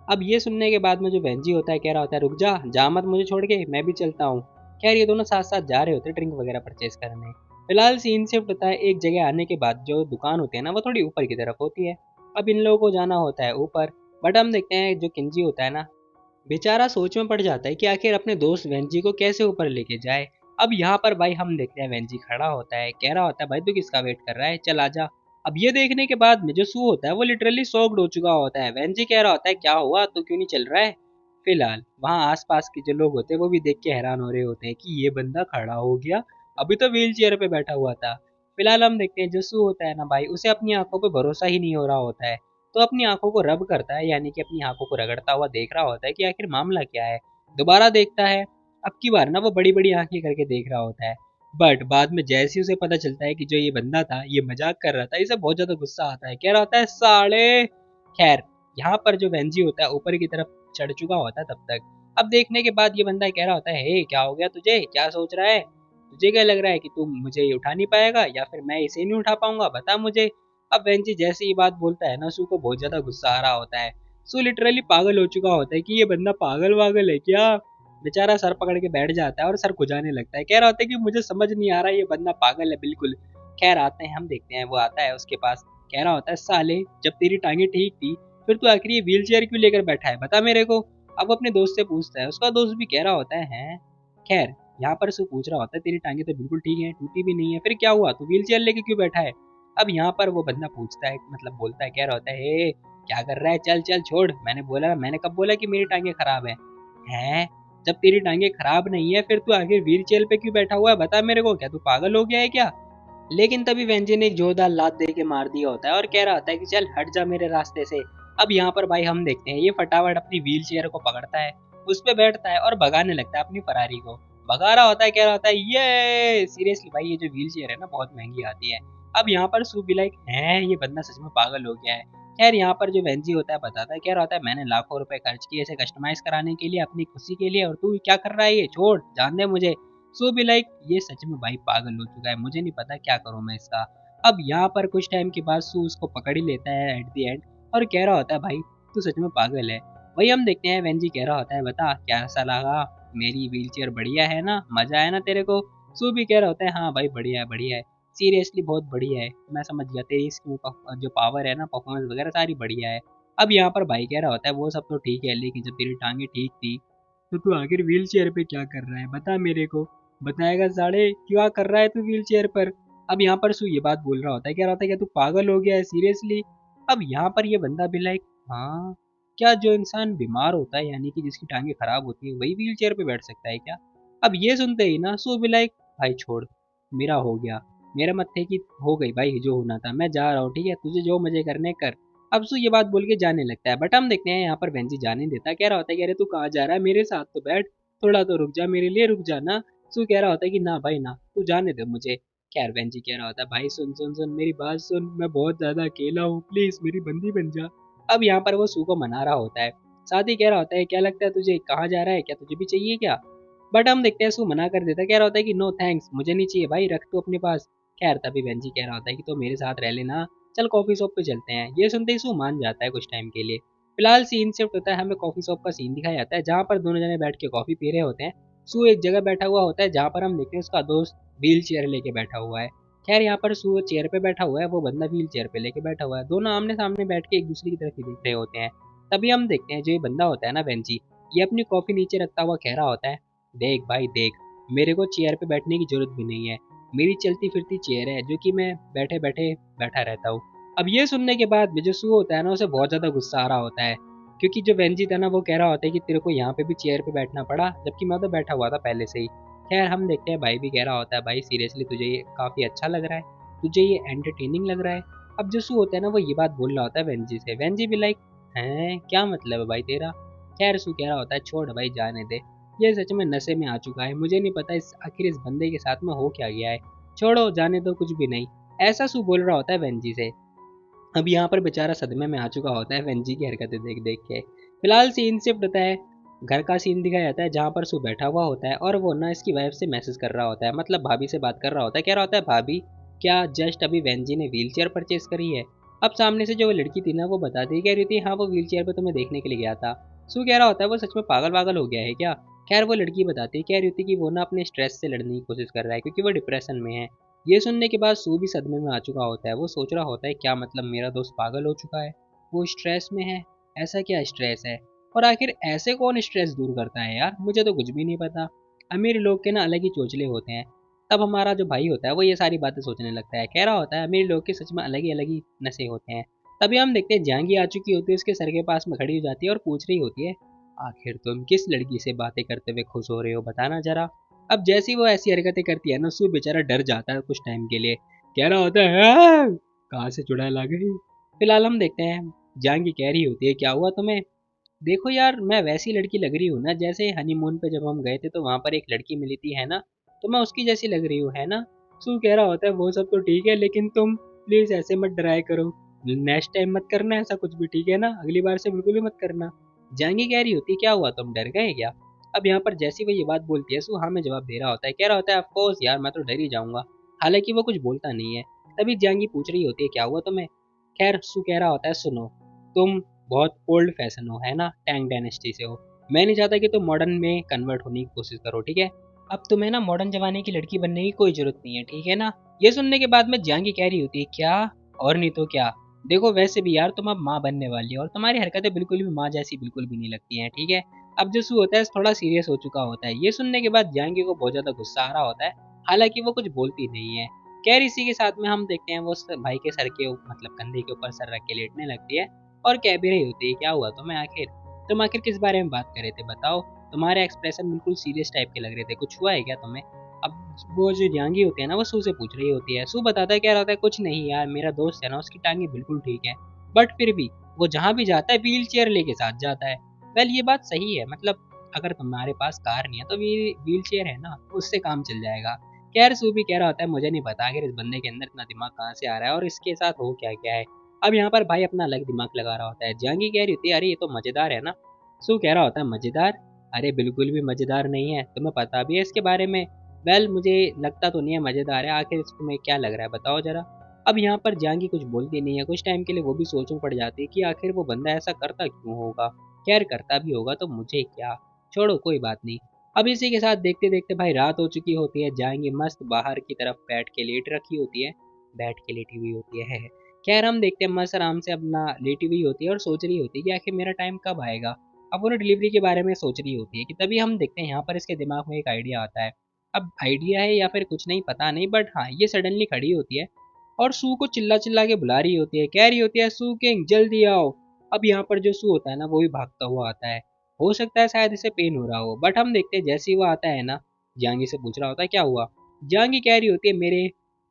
अब ये सुनने के बाद में जो वेंजी होता है कह रहा होता है रुक जा, जा मत मुझे छोड़ के, मैं भी चलता हूँ। खैर ये दोनों साथ साथ जा रहे होते हैं ड्रिंक वगैरह परचेज करने। फिलहाल सीन शिफ्ट होता है एक जगह आने के बाद, जो दुकान होती है ना वो थोड़ी ऊपर की तरफ होती है। अब इन लोगों को जाना होता है ऊपर। बट हम देखते हैं जो किंजी होता है ना, बेचारा सोच में पड़ जाता है कि आखिर अपने दोस्त वेंजी को कैसे ऊपर लेके जाए। अब यहाँ पर भाई हम देखते हैं वेंजी खड़ा होता है, कह रहा होता है भाई तू किसका वेट कर रहा है, चल आजा। अब ये देखने के बाद में जो सू होता है वो लिटरली शॉक्ड हो चुका होता है। वेंजी कह रहा होता है क्या हुआ, तू क्यों नहीं चल रहा है? फिलहाल वहाँ आसपास के जो लोग होते हैं वो भी देख के हैरान हो रहे होते हैं कि ये बंदा खड़ा हो गया, अभी तो व्हील चेयर पे बैठा हुआ था। फिलहाल हम देखते हैं जो सू होता है ना भाई, उसे अपनी आंखों पे भरोसा ही नहीं हो रहा होता है। तो अपनी आंखों को रब करता है, यानी कि अपनी आंखों को रगड़ता हुआ देख रहा होता है कि आखिर मामला क्या है। दोबारा देखता है, अब की बार ना वो बड़ी बड़ी आंखें करके देख रहा होता है। बट बाद में जैसे ही उसे पता चलता है कि जो ये बंदा था ये मजाक कर रहा था, इसे बहुत ज्यादा गुस्सा आता है, कह रहा होता है साले। खैर यहाँ पर जो वेंजी होता है ऊपर की तरफ चढ़ चुका होता है तब तक। अब देखने के बाद ये बंदा कह रहा होता है हे क्या हो गया तुझे, क्या सोच रहा है? तुझे क्या लग रहा है कि तू मुझे ये उठा नहीं पाएगा या फिर मैं इसे नहीं उठा पाऊंगा, बता मुझे। अब वेंची जैसे ही बात बोलता है ना, सू को बहुत ज्यादा गुस्सा आ रहा होता है। सू लिटरली पागल हो चुका होता है कि ये बंदा पागल वागल है क्या। बेचारा सर पकड़ के बैठ जाता है और सर खुजाने लगता है, कह रहा होता है कि मुझे समझ नहीं आ रहा ये बंदा पागल है बिल्कुल। खैर आते हैं, हम देखते हैं वो आता है उसके पास, कह रहा होता है साले जब तेरी टांगे ठीक थी फिर तू आखिर ये व्हील चेयर क्यों लेकर बैठा है, बता मेरे को। अब अपने दोस्त से पूछता है, उसका दोस्त भी कह रहा होता है हैं। खैर यहाँ पर सू पूछ रहा होता है तेरी टांगे तो बिल्कुल ठीक है, टूटी भी नहीं है, फिर क्या हुआ तू व्हील चेयर लेके क्यों बैठा है? अब यहाँ पर वो बंदा पूछता है, मतलब बोलता है, कह रहा होता है हे क्या कर रहा है, चल चल छोड़, मैंने बोला, मैंने कब बोला कि मेरी टांगे खराब है? हैं, जब तेरी टांगे खराब नहीं है फिर तू आगे व्हील चेयर पे क्यों बैठा हुआ है, बता मेरे को, क्या तू पागल हो गया है क्या? लेकिन तभी वेंजी ने एक जोरदार लात दे के मार दिया होता है और कह रहा होता है कि चल हट जा मेरे रास्ते से। अब यहाँ पर भाई हम देखते हैं ये फटाफट अपनी व्हील चेयर को पकड़ता है, उस पर बैठता है और भगाने लगता है अपनी फरारी को। भगा रहा होता है, कह रहा होता है ये सीरियसली भाई ये जो व्हील चेयर है ना बहुत महंगी आती है। अब यहाँ पर सू भी लाइक है ये बंदा सच में पागल हो गया है। खैर यहाँ पर जो वेंजी होता है बताता है, कह रहा होता है मैंने लाखों रुपए खर्च किए इसे कस्टमाइज कराने के लिए अपनी खुशी के लिए, और तू क्या कर रहा है, ये छोड़, जान दे मुझे। सो भी लाइक ये सच में भाई पागल हो चुका है, मुझे नहीं पता क्या करूं मैं इसका। अब यहाँ पर कुछ टाइम के बाद सू उसको पकड़ ही लेता है एट द एंड और कह रहा होता है भाई तू सच में पागल है। वही हम देखते हैं वेंजी कह रहा होता है बता कैसा लगा, मेरी व्हील चेयर बढ़िया है ना, मजा आया ना तेरे को? सू भी कह रहा होता है हाँ भाई बढ़िया है बढ़िया है, सीरियसली बहुत बढ़िया है, मैं समझ गया तेरी इसकी जो पावर है ना परफॉर्मेंस वगैरह सारी बढ़िया है। अब यहाँ पर भाई कह रहा होता है वो सब तो ठीक है लेकिन जब तेरी टांगे ठीक थी तो तू आखिर व्हील चेयर पे क्या कर रहा है, बता मेरे को, बताएगा साढ़े क्या कर रहा है तू व्हील चेयर पर? अब यहाँ पर सू ये बात बोल रहा होता है, कह रहा होता है क्या तू पागल हो गया है सीरियसली? अब यहाँ पर ये बंदा भी लाइक हाँ, क्या जो इंसान बीमार होता है यानी कि जिसकी टांगे खराब होती है वही व्हील चेयर पे बैठ सकता है क्या? अब ये सुनते ही ना सू भी लाइक भाई छोड़, मेरा हो गया, मेरा मत्थे की हो गई भाई जो होना था, मैं जा रहा हूँ ठीक है, तुझे जो मजे करने कर। अब सू ये बात बोल के जाने लगता है, बट हम देखते हैं यहाँ पर वेंजी जाने नहीं देता, कह रहा होता है कि अरे तू कहाँ जा रहा है, मेरे साथ तो बैठ, थोड़ा तो रुक जा, मेरे लिए रुक जा ना। सू कह रहा होता है कि ना भाई ना, तू जाने दे मुझे। खैर वेंजी कह रहा होता है भाई सुन सुन सुन मेरी बात सुन, मैं बहुत ज्यादा अकेला हूँ, प्लीज मेरी बंदी बन जा। अब यहाँ पर वो सू को मना रहा होता है, साथ ही कह रहा होता है क्या लगता है तुझे, कहाँ जा रहा है, क्या तुझे भी चाहिए क्या? बट हम देखते हैं सू मना कर देता है, कह रहा होता है कि नो थैंक्स मुझे नहीं चाहिए भाई, रख तू अपने पास। खैर तभी वेंजी कह रहा होता है कि तो मेरे साथ रह लेना, चल कॉफी शॉप पे चलते हैं। ये सुनते ही सू मान जाता है कुछ टाइम के लिए। फिलहाल सीन शिफ्ट होता है, हमें कॉफी शॉप का सीन दिखाया जाता है जहाँ पर दोनों जने बैठ के कॉफी पी रहे होते हैं। सू एक जगह बैठा हुआ होता है जहाँ पर हम देखते हैं उसका दोस्त व्हील चेयर लेके बैठा हुआ है। खैर यहाँ पर सू चेयर पे बैठा हुआ है, वो बंदा व्हील चेयर पे लेके बैठा हुआ है, दोनों आमने सामने बैठ के एक दूसरे की तरफ ही देख रहे होते हैं। तभी हम देखते हैं जो ये बंदा होता है ना वेंजी, ये अपनी कॉफी नीचे रखता हुआ कह रहा होता है, देख भाई देख, मेरे को चेयर पे बैठने की जरूरत भी नहीं है, मेरी चलती फिरती चेयर है जो कि मैं बैठे बैठे बैठा रहता हूँ। अब ये सुनने के बाद भी जो सू होता है ना उसे बहुत ज्यादा गुस्सा आ रहा होता है, क्योंकि जो वेंजी था ना वो कह रहा होता है कि तेरे को यहाँ पे भी चेयर पे बैठना पड़ा जबकि मैं तो बैठा हुआ था पहले से ही। खैर हम देखते हैं भाई भी कह रहा होता है, भाई सीरियसली तुझे ये काफी अच्छा लग रहा है, तुझे ये एंटरटेनिंग लग रहा है। अब जो सू होता है ना वो ये बात बोल रहा होता है वेंजी से, वेंजी भी लाइक हैं क्या मतलब है भाई तेरा। खैर सू कह रहा होता है छोड़ भाई जाने दे, ये सच में नशे में आ चुका है, मुझे नहीं पता इस आखिर इस बंदे के साथ में हो क्या गया है, छोड़ो जाने दो कुछ भी नहीं। ऐसा सू बोल रहा होता है वेंजी से। अब यहाँ पर बेचारा सदमे में आ चुका होता है वेंजी की हरकतें देख देख के। फिलहाल सीन शिफ्ट होता है, घर का सीन दिखाया जाता है जहाँ पर सू बैठा हुआ होता है और वो ना इसकी वाइफ से मैसेज कर रहा होता है, मतलब भाभी से बात कर रहा होता है, कह रहा होता है भाभी क्या जस्ट अभी वेंजी ने व्हील चेयर परचेज करी है। अब सामने से जो वो लड़की थी ना वो बताती है, कह रही थी हाँ वो व्हील चेयर पर तुम्हें देखने के लिए गया था। सू कह रहा होता है वो सच में पागल वागल हो गया है क्या। खैर वो लड़की बताती है, कह रही थी कि वो ना अपने स्ट्रेस से लड़ने की कोशिश कर रहा है क्योंकि वो डिप्रेशन में है। ये सुनने के बाद सू भी सदमे में आ चुका होता है, वो सोच रहा होता है क्या मतलब मेरा दोस्त पागल हो चुका है, वो स्ट्रेस में है, ऐसा क्या स्ट्रेस है, और आखिर ऐसे कौन स्ट्रेस दूर करता है यार, मुझे तो कुछ भी नहीं पता। अमीर लोग के ना अलग ही चोचले होते हैं। तब हमारा जो भाई होता है वो ये सारी बातें सोचने लगता है, कह रहा होता है अमीर लोग के सच में अलग ही नशे होते हैं। तभी हम देखते हैं जहांगी आ चुकी होती है, उसके सर के पास में खड़ी हो जाती है और पूछ रही होती है, आखिर तुम किस लड़की से बातें करते हुए खुश हो रहे हो बताना जरा। अब जैसी वो ऐसी हरकतें करती है ना सू बेचारा डर जाता है कुछ टाइम के लिए, कह रहा होता है "हाँ, कहाँ से चुड़ैल आ गई। फिलहाल हम देखते हैं जांगी कह रही होती है क्या हुआ तुम्हें, देखो यार मैं वैसी लड़की लग रही हूँ ना जैसे हनीमून पे जब हम गए थे तो वहां पर एक लड़की मिली थी है ना, तो मैं उसकी जैसी लग रही हूँ है ना। सू कह रहा होता है वो सब तो ठीक है लेकिन तुम प्लीज ऐसे मत डराया करो, नेक्स्ट टाइम मत करना ऐसा कुछ भी ठीक है ना, अगली बार से बिल्कुल भी मत करना। जांगी कह रही होती है क्या हुआ तुम डर गए क्या। अब यहाँ पर जैसी वो ये बात बोलती है सू हाँ में जवाब दे रहा होता है, कह रहा होता है ऑफकोर्स यार मैं तो डर ही जाऊंगा, हालांकि वो कुछ बोलता नहीं है। तभी जांगी पूछ रही होती है क्या हुआ तुम्हें। खैर सू कह रहा होता है सुनो, तुम बहुत ओल्ड फैशन हो है ना, टैंग डायनेस्टी से हो, मैं नहीं चाहता कि तुम मॉडर्न में कन्वर्ट होने की कोशिश करो ठीक है, अब तुम्हें ना मॉडर्न जमाने की लड़की बनने की कोई जरूरत नहीं है ठीक है ना। ये सुनने के बाद में जांगी कह रही होती है क्या, और नहीं तो क्या, देखो वैसे भी यार तुम अब माँ बनने वाली हो और तुम्हारी हरकतें बिल्कुल भी माँ जैसी बिल्कुल भी नहीं लगती हैं ठीक है। अब जो सू होता है थोड़ा सीरियस हो चुका होता है, ये सुनने के बाद जांगी को बहुत ज्यादा गुस्सा आ रहा होता है, हालांकि वो कुछ बोलती नहीं है। खैर इसी के साथ में हम देखते हैं वो भाई के सर के मतलब कंधे के ऊपर सर रख के लेटने लगती है और कह भी रही होती है क्या हुआ तुम्हें आखिर, तुम आखिर किस बारे में बात कर रहे थे बताओ, तुम्हारे एक्सप्रेशन बिल्कुल सीरियस टाइप के लग रहे थे, कुछ हुआ है क्या तुम्हें। अब वो जो जांगी होती है ना वो सू से पूछ रही होती है, सू बताता है क्या रहता है कुछ नहीं यार मेरा दोस्त है ना उसकी टांगे बिल्कुल ठीक है, बट फिर भी वो जहाँ भी जाता है व्हील चेयर लेके साथ जाता है। वेल ये बात सही है, मतलब अगर तुम्हारे पास कार नहीं है तो व्हील चेयर है ना उससे काम चल जाएगा। खैर सू भी कह रहा होता है मुझे नहीं पता आखिर इस बंदे के अंदर इतना दिमाग कहाँ से आ रहा है और इसके साथ हो क्या क्या है। अब यहाँ पर भाई अपना अलग दिमाग लगा रहा होता है, जहांगी कह रही होती है अरे ये तो मजेदार है ना। सू कह रहा होता है मजेदार, अरे बिल्कुल भी मजेदार नहीं है, तुम्हें पता भी है इसके बारे में। वेल मुझे लगता तो नहीं है मजेदार है, आखिर तुम्हें क्या लग रहा है बताओ जरा। अब यहाँ पर जहांगी कुछ बोलती नहीं है, कुछ टाइम के लिए वो भी सोच में पड़ जाती है कि आखिर वो बंदा ऐसा करता क्यों होगा। खैर करता भी होगा तो मुझे क्या, छोड़ो कोई बात नहीं। अब इसी के साथ देखते देखते भाई रात हो चुकी होती है, जहांगी मस्त बाहर की तरफ बैठ के लेट रखी होती है, बैठ के लेटी हुई होती है। खैर हम देखते हैं मस्त आराम से अपना लेटी हुई होती है और सोच रही होती है कि आखिर मेरा टाइम कब आएगा। अब वो डिलीवरी के बारे में सोच रही होती है कि तभी हम देखते हैं यहाँ पर इसके दिमाग में एक आइडिया आता है। अब आइडिया है या फिर कुछ नहीं पता नहीं, बट हाँ ये सडनली खड़ी होती है और सू को चिल्ला चिल्ला के बुला रही होती है, कह रही होती है सू किंग जल्दी आओ। अब यहाँ पर जो सू होता है ना वो भी भागता हुआ आता है, हो सकता है शायद इसे पेन हो रहा हो, बट हम देखते हैं जैसे ही वो आता है ना जहांगी से पूछ रहा होता है क्या हुआ। जहांगी कह रही होती है मेरे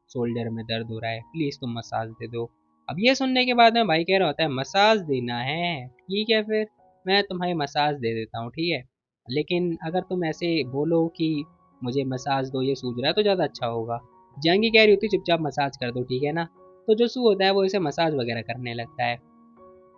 शोल्डर में दर्द हो रहा है प्लीज तुम मसाज दे दो। अब ये सुनने के बाद में भाई कह रहा होता है मसाज देना है ठीक है फिर मैं तुम्हें मसाज दे देता हूँ ठीक है, लेकिन अगर तुम ऐसे बोलो कि मुझे मसाज दो ये सूझ रहा है तो ज़्यादा अच्छा होगा। जहांगी कह रही होती चुपचाप मसाज कर दो ठीक है ना। तो जो सू होता है वो इसे मसाज वगैरह करने लगता है।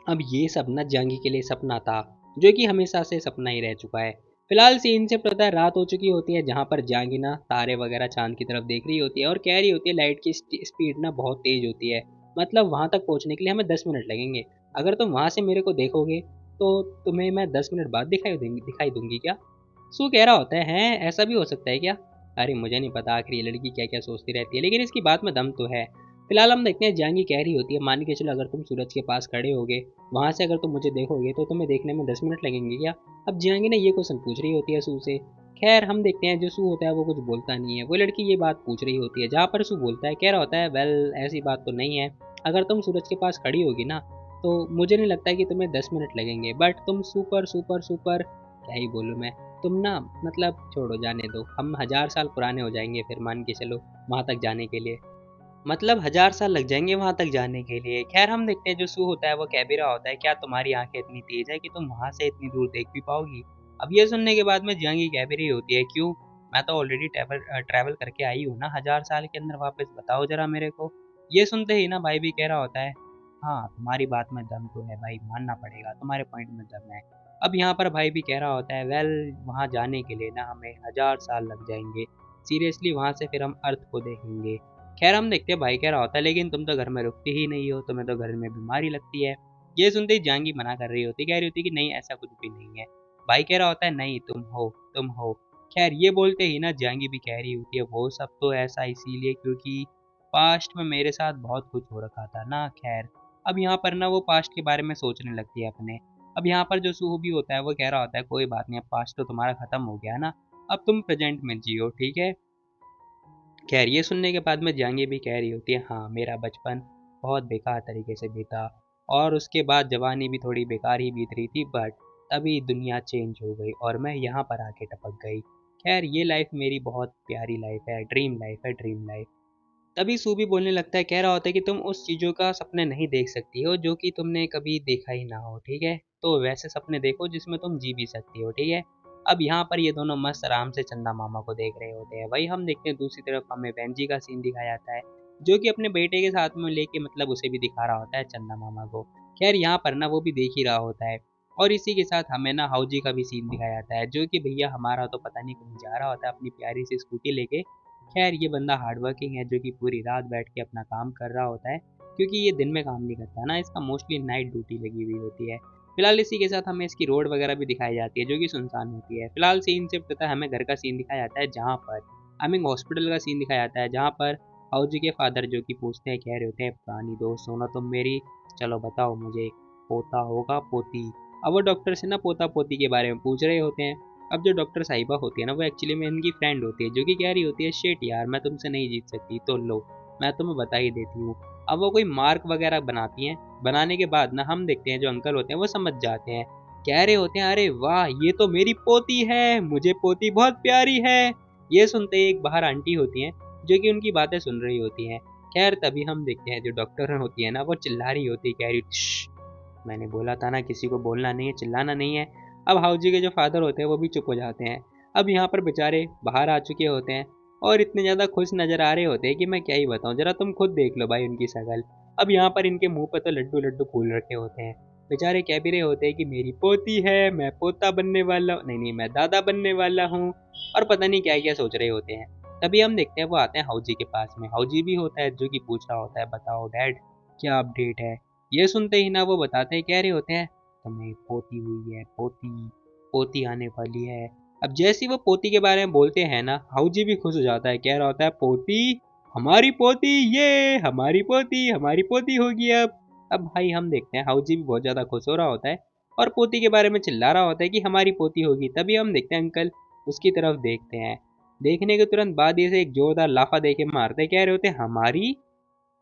अब ये सब ना जंगी के लिए सपना था जो कि हमेशा से सपना ही रह चुका है। फिलहाल सीन से पता है रात हो चुकी होती है जहाँ पर जांगी ना तारे वगैरह चांद की तरफ देख रही होती है और कह रही होती है लाइट की स्पीड ना बहुत तेज होती है, मतलब वहां तक पहुंचने के लिए हमें 10 मिनट लगेंगे, अगर तुम वहां से मेरे को देखोगे तो तुम्हें मैं 10 मिनट बाद दिखाई दूंगी क्या? सू कह रहा होता है, हैं ऐसा भी हो सकता है क्या? अरे मुझे नहीं पता आखिर ये लड़की क्या क्या सोचती रहती है, लेकिन इसकी बात में दम तो है। फिलहाल हम देखते हैं जियांगी कह रही होती है, मान के चलो अगर तुम सूरज के पास खड़े होगे, वहां से अगर तुम मुझे देखोगे तो तुम्हें देखने में 10 मिनट लगेंगे क्या? अब जियांगी ने ये क्वेश्चन पूछ रही होती है सू से। खैर हम देखते हैं जो सू होता है वो कुछ बोलता नहीं है, वो लड़की ये बात पूछ रही होती है, जहाँ पर सू बोलता है, कह रहा होता है वेल ऐसी बात तो नहीं है, अगर तुम सूरज के पास खड़ी होगी ना तो मुझे नहीं लगता कि तुम्हें 10 मिनट लगेंगे, बट तुम सुपर सुपर सुपर, क्या ही बोलूँ मैं, तुम ना मतलब छोड़ो जाने दो, हम 1000 साल पुराने हो जाएंगे फिर मान के चलो वहाँ तक जाने के लिए, मतलब 1000 साल लग जाएंगे वहाँ तक जाने के लिए। खैर हम देखते हैं जो सू होता है वो कह भी रहा होता है, क्या तुम्हारी आंखें इतनी तेज है कि तुम वहाँ से इतनी दूर देख भी पाओगी? अब ये सुनने के बाद में जियांगी कह भी रही होती है, क्यों, मैं तो ऑलरेडी ट्रैवल ट्रैवल करके आई हूँ ना 1000 साल के अंदर, वापस बताओ जरा मेरे को। ये सुनते ही ना भाई भी कह रहा होता है, हाँ तुम्हारी बात में दम तो है भाई, मानना पड़ेगा तुम्हारे पॉइंट में दम है। अब यहाँ पर भाई भी कह रहा होता है, वेल वहाँ जाने के लिए ना हमें 1000 साल लग जाएंगे, सीरियसली वहाँ से फिर हम अर्थ को देखेंगे। खैर हम देखते हैं भाई कह रहा होता है, लेकिन तुम तो घर में रुकती ही नहीं हो, तुम्हें तो घर में बीमारी लगती है। ये सुनते ही जांगी मना कर रही होती, कह रही होती कि नहीं ऐसा कुछ भी नहीं है। भाई कह रहा होता है, नहीं तुम हो। खैर ये बोलते ही ना जांगी भी कह रही होती है, वो सब तो ऐसा इसीलिए क्योंकि पास्ट में मेरे साथ बहुत कुछ हो रखा था ना। खैर अब यहाँ पर ना वो पास्ट के बारे में सोचने लगती है अपने। अब यहाँ पर जो सूह भी होता है वो कह रहा होता है, कोई बात नहीं, अब पास्ट तो तुम्हारा खत्म हो गया ना, अब तुम प्रेजेंट में जियो, ठीक है। खैर ये सुनने के बाद में जांगी भी कह रही होती है, हाँ मेरा बचपन बहुत बेकार तरीके से बीता, और उसके बाद जवानी भी थोड़ी बेकार ही बीत रही थी, बट तभी दुनिया चेंज हो गई और मैं यहाँ पर आके टपक गई। खैर ये लाइफ मेरी बहुत प्यारी लाइफ है, ड्रीम लाइफ है, ड्रीम लाइफ। तभी सू भी बोलने लगता है, कह रहा होता है कि तुम उस चीज़ों का सपने नहीं देख सकती हो जो कि तुमने कभी देखा ही ना हो, ठीक है, तो वैसे सपने देखो जिसमें तुम जी भी सकती हो, ठीक है। अब यहाँ पर ये दोनों मस्त आराम से चंदा मामा को देख रहे होते हैं। वही हम देखते हैं दूसरी तरफ हमें बेंजी का सीन दिखाया जाता है, जो कि अपने बेटे के साथ में लेके मतलब उसे भी दिखा रहा होता है चंदा मामा को। खैर यहाँ पर ना वो भी देख ही रहा होता है, और इसी के साथ हमें ना हाउजी का भी सीन दिखाया जाता है, जो कि भैया हमारा तो पता नहीं कहीं जा रहा होता है अपनी प्यारी सी स्कूटी लेके। खैर ये बंदा हार्ड वर्किंग है, जो कि पूरी रात बैठ के अपना काम कर रहा होता है, क्योंकि ये दिन में काम नहीं करता ना, इसका मोस्टली नाइट ड्यूटी लगी हुई होती है। फिलहाल इसी के साथ हमें इसकी रोड वगैरह भी दिखाई जाती है जो कि सुनसान होती है। फिलहाल सीन शिफ्ट होता है, हमें घर का सीन दिखाया जाता है, जहाँ पर हमें हॉस्पिटल का सीन दिखाया जाता है, जहाँ पर हाउजी के फादर जो कि पूछते हैं, कह रहे होते हैं, पुरानी दोस्त हो ना तुम मेरी, चलो बताओ मुझे पोता होगा पोती? अब वो डॉक्टर से ना पोता पोती के बारे में पूछ रहे होते हैं। अब जो डॉक्टर साहिबा होती है ना वो एक्चुअली में इनकी फ्रेंड होती है, जो कि कह रही होती है, शेट यार मैं तुमसे नहीं जीत सकती, तो लो मैं तुम्हें बता ही देती हूँ। अब वो कोई मार्क वगैरह बनाती हैं, बनाने के बाद ना हम देखते हैं जो अंकल होते हैं वो समझ जाते हैं, कह रहे होते हैं, अरे वाह ये तो मेरी पोती है, मुझे पोती बहुत प्यारी है। ये सुनते ही एक बाहर आंटी होती हैं जो कि उनकी बातें सुन रही होती हैं। खैर तभी हम देखते हैं जो डॉक्टर होती है ना वो चिल्ला रही होती है, कह रही, मैंने बोला था ना किसी को बोलना नहीं है, चिल्लाना नहीं है। अब हाउजी के जो फादर होते हैं वो भी चुप हो जाते हैं। अब यहाँ पर बेचारे बाहर आ चुके होते हैं और इतने ज़्यादा खुश नज़र आ रहे होते हैं कि मैं क्या ही बताऊँ, ज़रा तुम खुद देख लो भाई उनकी शक्ल। अब यहाँ पर इनके मुंह पर तो लड्डू लड्डू फूल रखे होते हैं। बेचारे कह भी रहे होते हैं कि मेरी पोती है, मैं पोता बनने वाला हूँ, नहीं नहीं मैं दादा बनने वाला हूँ, और पता नहीं क्या क्या सोच रहे होते हैं। तभी हम देखते हैं वो आते हैं हाउजी के पास में, हाउजी भी होता है जो कि पूछ रहा होता है, बताओ डैड क्या अपडेट है? ये सुनते ही ना वो बताते हैं, कह रहे होते हैं, तुम्हें पोती हुई है, पोती पोती आने वाली है। अब जैसे ही वो पोती के बारे में बोलते हैं ना हाउजी भी खुश हो जाता है, कह रहा होता है, पोती, हमारी पोती, ये हमारी पोती होगी अब भाई हम देखते हैं हाउजी भी बहुत ज़्यादा खुश हो रहा होता है और पोती के बारे में चिल्ला रहा होता है कि हमारी पोती होगी। तभी हम देखते हैं अंकल उसकी तरफ देखते हैं, देखने के तुरंत बाद ये से एक जोरदार लाफा दे के मारते, कह रहे होते हैं, हमारी,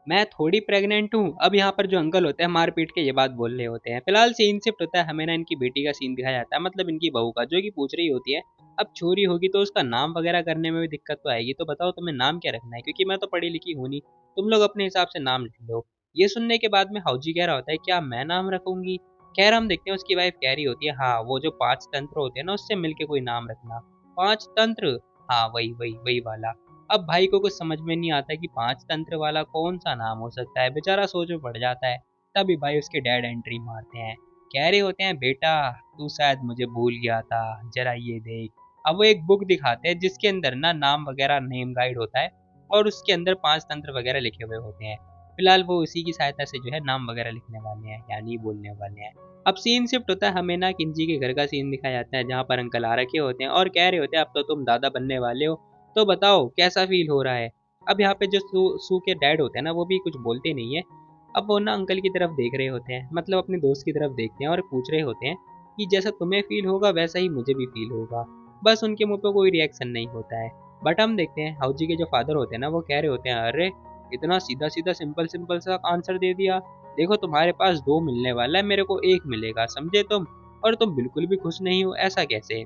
मैं थोड़ी प्रेग्नेंट हूँ। अब यहाँ पर जो अंकल होते हैं मार पीट के ये बात बोल रहे होते हैं। फिलहाल सीन शिफ्ट होता है, हमें ना इनकी बेटी का सीन दिखाया जाता है, मतलब इनकी बहू का, जो कि पूछ रही होती है, अब छोरी होगी तो उसका नाम वगैरह करने में भी दिक्कत तो आएगी, तो बताओ तुम्हें नाम क्या रखना है, क्योंकि मैं तो पढ़ी लिखी हूँ नहीं, तुम लोग अपने हिसाब से नाम लिख लो। ये सुनने के बाद में हाउजी कह रहा होता है, क्या मैं नाम रखूंगी? खैर हम देखते हैं उसकी वाइफ कह रही होती है, हाँ वो जो 5 तंत्र होते हैं ना उससे मिलके कोई नाम रखना। 5 तंत्र, हाँ वही वही वही वाला। अब भाई को कुछ समझ में नहीं आता कि 5 तंत्र वाला कौन सा नाम हो सकता है, बेचारा सोच में पड़ जाता है। तभी भाई उसके डैड एंट्री मारते हैं, कह रहे होते हैं, बेटा तू शायद मुझे भूल गया था, जरा ये देख। अब वो एक बुक दिखाते हैं जिसके अंदर ना नाम वगैरह नेम गाइड होता है और उसके अंदर 5 तंत्र वगैरह लिखे हुए होते हैं। फिलहाल वो उसी की सहायता से जो है नाम वगैरह लिखने वाले हैं, यानी बोलने वाले हैं। अब सीन शिफ्ट होता है, हमें ना किंजी के घर का सीन दिखाया जाता है जहाँ पर अंकल आ रखे होते हैं और कह रहे होते हैं अब तो तुम दादा बनने वाले हो, तो बताओ कैसा फील हो रहा है। अब यहाँ पे जो सू के डैड होते हैं ना वो भी कुछ बोलते नहीं है। अब वो ना अंकल की तरफ देख रहे होते हैं, मतलब अपने दोस्त की तरफ देखते हैं और पूछ रहे होते हैं कि जैसा तुम्हें फील होगा वैसा ही मुझे भी फील होगा। बस उनके मुंह पे कोई रिएक्शन नहीं होता है। बट हम देखते हैं हाउजी के जो फादर होते हैं ना वो कह रहे होते हैं अरे इतना सीधा सीधा सिंपल सिंपल सा आंसर दे दिया। देखो तुम्हारे पास दो मिलने वाला है, मेरे को एक मिलेगा, समझे तुम? और तुम बिल्कुल भी खुश नहीं हो, ऐसा कैसे?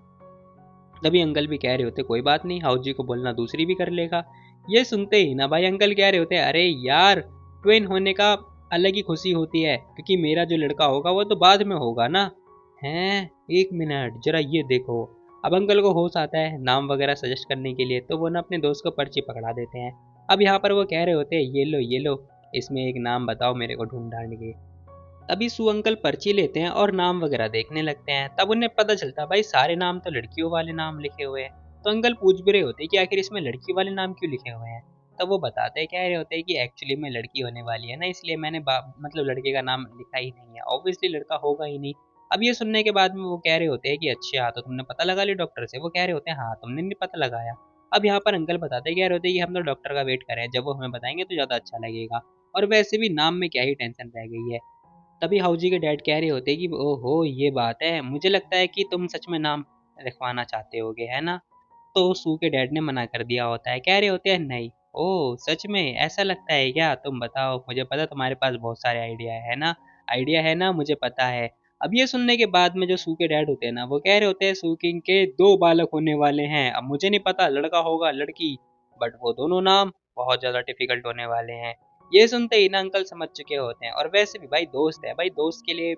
तभी अंकल भी कह रहे होते कोई बात नहीं, हाउजी को बोलना दूसरी भी कर लेगा। ये सुनते ही ना भाई अंकल कह रहे होते अरे यार, ट्विन होने का अलग ही खुशी होती है, क्योंकि मेरा जो लड़का होगा वो तो बाद में होगा ना। हैं, एक मिनट जरा ये देखो। अब अंकल को होश आता है नाम वगैरह सजेस्ट करने के लिए, तो वो ना अपने दोस्त को पर्ची पकड़ा देते हैं। अब यहाँ पर वो कह रहे होते हैं ये लो, इसमें एक नाम बताओ मेरे को ढूंढ ढांड के। तभी सु अंकल पर्ची लेते हैं और नाम वगैरह देखने लगते हैं। तब उन्हें पता चलता है भाई सारे नाम तो लड़कियों वाले नाम लिखे हुए हैं। तो अंकल पूछ भी रहे होते हैं कि आखिर इसमें लड़की वाले नाम क्यों लिखे हुए हैं। तब वो बताते हैं, कह रहे होते हैं कि एक्चुअली में लड़की होने वाली है ना, इसलिए मैंने मतलब लड़के का नाम लिखा ही नहीं है, ऑब्वियसली लड़का होगा ही नहीं। अब ये सुनने के बाद में वो कह रहे होते हैं कि अच्छा तो तुमने पता लगा लिया डॉक्टर से। वो कह रहे होते हैं हाँ, तुमने नहीं पता लगाया। अब यहाँ पर अंकल बताते हैं, कह रहे होते हैं कि हम तो डॉक्टर का वेट करें, जब वो हमें बताएंगे तो ज़्यादा अच्छा लगेगा। और वैसे भी नाम में क्या ही टेंशन रह गई है। तभी हाउजी के डैड कह रहे होते कि ओहो ये बात है, मुझे लगता है कि तुम सच में नाम लिखवाना चाहते होगे, है ना? तो सू के डैड ने मना कर दिया होता है, कह रहे होते हैं नहीं। ओह सच में ऐसा लगता है क्या? तुम बताओ, मुझे पता तुम्हारे पास बहुत सारे आइडिया है ना, आइडिया है ना, मुझे पता है। अब ये सुनने के बाद में जो सू के डैड होते हैं ना वो कह रहे होते हैं सू किंग के दो बालक होने वाले हैं। अब मुझे नहीं पता लड़का होगा लड़की, बट वो दोनों नाम बहुत ज़्यादा डिफिकल्ट होने वाले हैं। ये सुनते ही ना अंकल समझ चुके होते हैं, और वैसे भी भाई दोस्त है, भाई दोस्त के लिए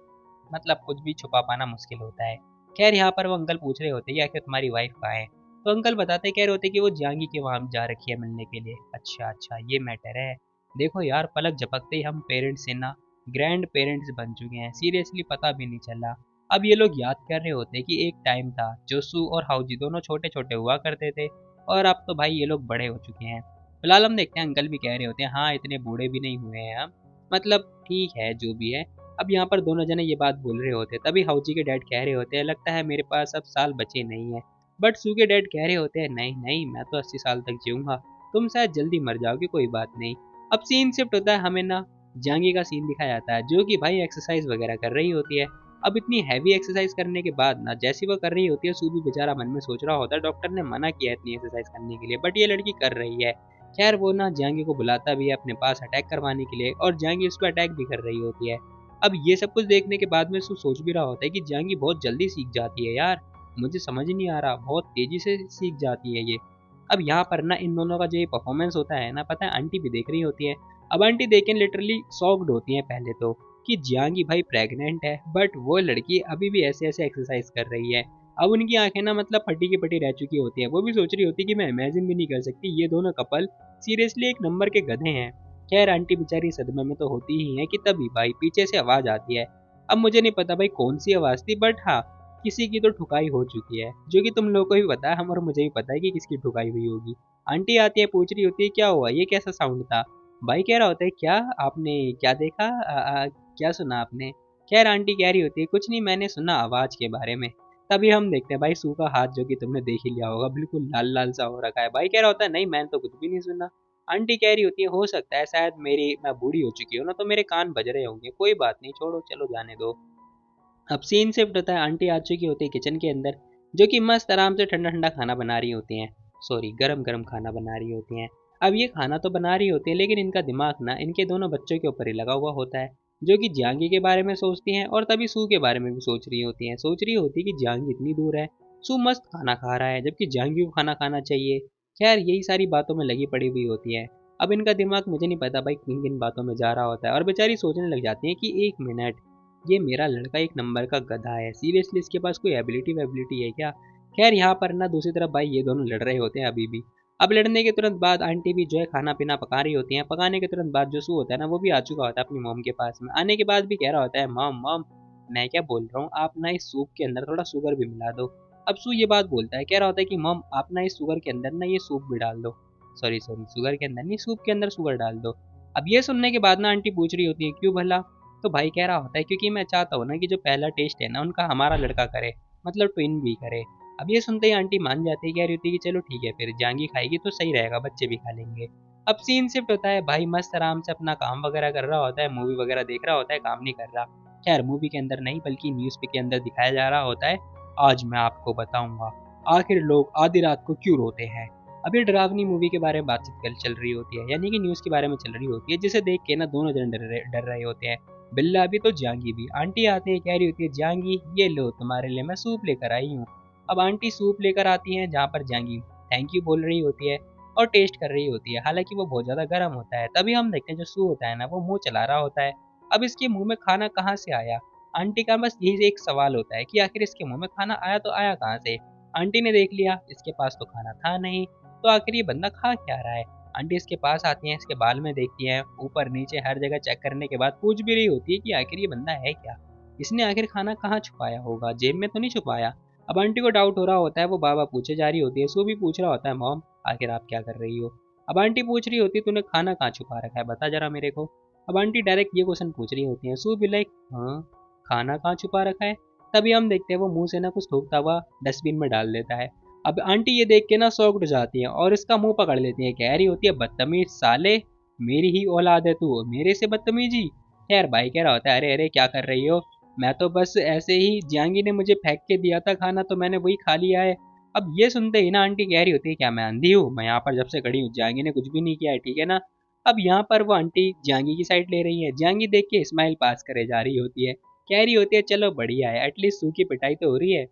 मतलब कुछ भी छुपा पाना मुश्किल होता है। खैर यहाँ पर वो अंकल पूछ रहे होते हैं कि आखिर तुम्हारी वाइफ कहाँ है। तो अंकल बताते कह रहे होते कि वो जहांगीर के वहाँ जा रखी है मिलने के लिए। अच्छा अच्छा ये मैटर है। देखो यार पलक झपकते ही हम पेरेंट्स से ना ग्रैंड पेरेंट्स बन चुके हैं, सीरियसली पता भी नहीं चला। अब ये लोग याद कर रहे होते कि एक टाइम था जोसू और हाउजी दोनों छोटे छोटे हुआ करते थे, और अब तो भाई ये लोग बड़े हो चुके हैं। फिलहाल हम देखते हैं अंकल भी कह रहे होते हैं हाँ इतने बूढ़े भी नहीं हुए हैं हम, मतलब ठीक है जो भी है। अब यहाँ पर दोनों जने ये बात बोल रहे होते हैं, तभी हाउजी के डैड कह रहे होते हैं लगता है मेरे पास अब साल बचे नहीं है। बट सू के डैड कह रहे होते हैं नहीं नहीं, मैं तो 80 साल तक जीऊंगा, तुम शायद जल्दी मर जाओगे, कोई बात नहीं। अब सीन शिफ्ट होता है, हमें ना जांगी का सीन दिखाया जाता है जो कि भाई एक्सरसाइज वगैरह कर रही होती है। अब इतनी हैवी एक्सरसाइज करने के बाद ना जैसी वो कर रही होती है, सू भी बेचारा मन में सोच रहा होता है डॉक्टर ने मना किया है इतनी एक्सरसाइज करने के लिए, बट ये लड़की कर रही है। खैर वो ना जहांगीर को बुलाता भी है अपने पास अटैक करवाने के लिए, और जहांगीर उस पर अटैक भी कर रही होती है। अब ये सब कुछ देखने के बाद में सू सोच भी रहा होता है कि जहांगीर बहुत जल्दी सीख जाती है यार, मुझे समझ नहीं आ रहा, बहुत तेजी से सीख जाती है ये। अब यहाँ पर ना इन दोनों का जो ये परफॉर्मेंस होता है ना, पता है आंटी भी देख रही होती है। अब आंटी देख के लिटरली शॉक्ड होती है पहले तो कि जियांगी भाई प्रेग्नेंट है, बट वो लड़की अभी भी ऐसे ऐसे एक्सरसाइज कर रही है। अब उनकी आंखें ना मतलब फटी की फटी रह चुकी होती है, वो भी सोच रही होती है कि मैं इमेजिन भी नहीं कर सकती ये दोनों कपल सीरियसली एक नंबर के गधे हैं। खैर आंटी बेचारी सदमे में तो होती ही है कि तभी भाई पीछे से आवाज आती है। अब मुझे नहीं पता भाई कौन सी आवाज थी, बट हाँ किसी की तो ठुकाई हो चुकी है, जो कि तुम लोगों को भी पता है, हम और मुझे भी पता है कि किसकी ठुकाई हुई होगी। आंटी आती है पूछ रही होती है क्या हुआ, ये कैसा साउंड था? भाई कह रहा होता है क्या आपने क्या देखा, क्या सुना आपने? खैर आंटी कह रही होती है कुछ नहीं, मैंने सुना आवाज के बारे में। तभी हम देखते हैं भाई सू का हाथ जो कि तुमने देख ही लिया होगा बिल्कुल लाल लाल सा हो रखा है। भाई कह रहा होता है नहीं मैंने तो कुछ भी नहीं सुना। आंटी कह रही होती है हो सकता है शायद मेरी मैं बूढ़ी हो चुकी हूँ ना, तो मेरे कान बज रहे होंगे, कोई बात नहीं छोड़ो चलो जाने दो। अब सीन शिफ्ट होता है, आंटी आ चुकी होती है किचन के अंदर, जो कि मस्त आराम से ठंडा ठंडा खाना बना रही होती हैं, सॉरी गरम गरम खाना बना रही होती हैं। अब ये खाना तो बना रही होती है लेकिन इनका दिमाग ना इनके दोनों बच्चों के ऊपर ही लगा हुआ होता है, जो कि जियांगी के बारे में सोचती हैं और तभी सू के बारे में भी सोच रही होती हैं। सोच रही होती है कि जियांगी इतनी दूर है, सू मस्त खाना खा रहा है जबकि जियांगी को खाना खाना चाहिए। खैर यही सारी बातों में लगी पड़ी हुई होती है। अब इनका दिमाग मुझे नहीं पता भाई किन किन बातों में जा रहा होता है, और बेचारी सोचने लग जाती है कि एक मिनट, ये मेरा लड़का एक नंबर का गधा है, सीरियसली इसके पास कोई एबिलिटी वेबिलिटी है क्या? खैर यहाँ पर ना दूसरी तरफ भाई ये दोनों लड़ रहे होते हैं अभी भी। अब लड़ने के तुरंत बाद आंटी भी जो है खाना पीना पका रही होती हैं। पकाने के तुरंत बाद जो सू होता है ना वो भी आ चुका होता है अपनी मॉम के पास में। आने के बाद भी कह रहा होता है मॉम मॉम, मैं क्या बोल रहा हूँ, आप ना इस सूप के अंदर थोड़ा शुगर भी मिला दो। अब सू ये बात बोलता है, कह रहा होता है कि मॉम आप ना इस शुगर के अंदर ना ये सूप भी डाल दो, सॉरी सॉरी शुगर के अंदर नहीं सूप के अंदर शुगर डाल दो। अब ये सुनने के बाद ना आंटी पूछ रही होती है क्यों भला? तो भाई कह रहा होता है क्योंकि मैं चाहता हूँ ना कि जो पहला टेस्ट है ना उनका हमारा लड़का करे, मतलब ट्विन भी करे। अब ये सुनते ही आंटी मान जाती है, कह रही होती है कि चलो ठीक है फिर जांगी खाएगी तो सही रहेगा, बच्चे भी खा लेंगे। अब सीन शिफ्ट होता है, भाई मस्त आराम से अपना काम वगैरह कर रहा होता है, मूवी वगैरह देख रहा होता है, काम नहीं कर रहा। खैर मूवी के अंदर नहीं बल्कि न्यूज़ के अंदर दिखाया जा रहा होता है, आज मैं आपको बताऊंगा आखिर लोग आधी रात को क्यों रोते हैं। अभी डरावनी मूवी के बारे में बातचीत चल रही होती है, यानी कि न्यूज़ के बारे में चल रही होती है, जिसे देख के ना दोनों जन डर रहे होते हैं, बिल्ला भी तो जांगी भी। आंटी आते हैं, कह रही होती है जांगी ये लो तुम्हारे लिए मैं सूप लेकर आई हूँ। अब आंटी सूप लेकर आती हैं जहाँ पर जांगी थैंक यू बोल रही होती है और टेस्ट कर रही होती है, हालांकि वो बहुत ज़्यादा गर्म होता है। तभी हम देखते हैं जो सू होता है ना वो मुंह चला रहा होता है। अब इसके मुंह में खाना कहाँ से आया? आंटी का बस यही एक सवाल होता है कि आखिर इसके मुंह में खाना आया तो आया कहाँ से? आंटी ने देख लिया इसके पास तो खाना था नहीं, तो आखिर ये बंदा खा क्या रहा है? आंटी इसके पास आती हैं, इसके बाल में देखती हैं, ऊपर नीचे हर जगह चेक करने के बाद पूछ भी रही होती है कि आखिर ये बंदा है क्या? इसने आखिर खाना कहाँ छुपाया होगा? जेब में तो नहीं छुपाया? अब आंटी को डाउट हो रहा होता है, वो बाबा पूछे जा रही होती है, सो भी पूछ रहा होता है मॉम आखिर आप क्या कर रही हो? अब आंटी पूछ रही होती है तूने खाना कहाँ छुपा रखा है बता जरा मेरे को। अब आंटी डायरेक्ट ये क्वेश्चन पूछ रही होती है, सो भी लाइक हाँ खाना कहाँ छुपा रखा है? तभी हम देखते हैं वो मुंह से ना कुछ थूकता हुआ डस्टबिन में डाल देता है। अब आंटी ये देख के ना शॉक्ड हो जाती है और इसका मुंह पकड़ लेती है, कह रही होती है बदतमीज साले, मेरी ही औलाद है तू, मेरे से बदतमीजी। खैर भाई कह रहा होता है अरे अरे क्या कर रही हो, मैं तो बस ऐसे ही जांगी ने मुझे फेंक के दिया था खाना तो मैंने वही खा लिया है। अब ये सुनते ही ना आंटी कह रही होती है क्या मैं अंधी हूँ, मैं यहाँ पर जब से खड़ी हूँ जांगी ने कुछ भी नहीं किया है ठीक है ना। अब यहाँ पर वो आंटी जांगी की साइड ले रही है, जांगी देख के स्माइल पास करे जा रही होती है, कह रही होती है चलो बढ़िया है एटलीस्ट सूखी पिटाई तो हो रही है।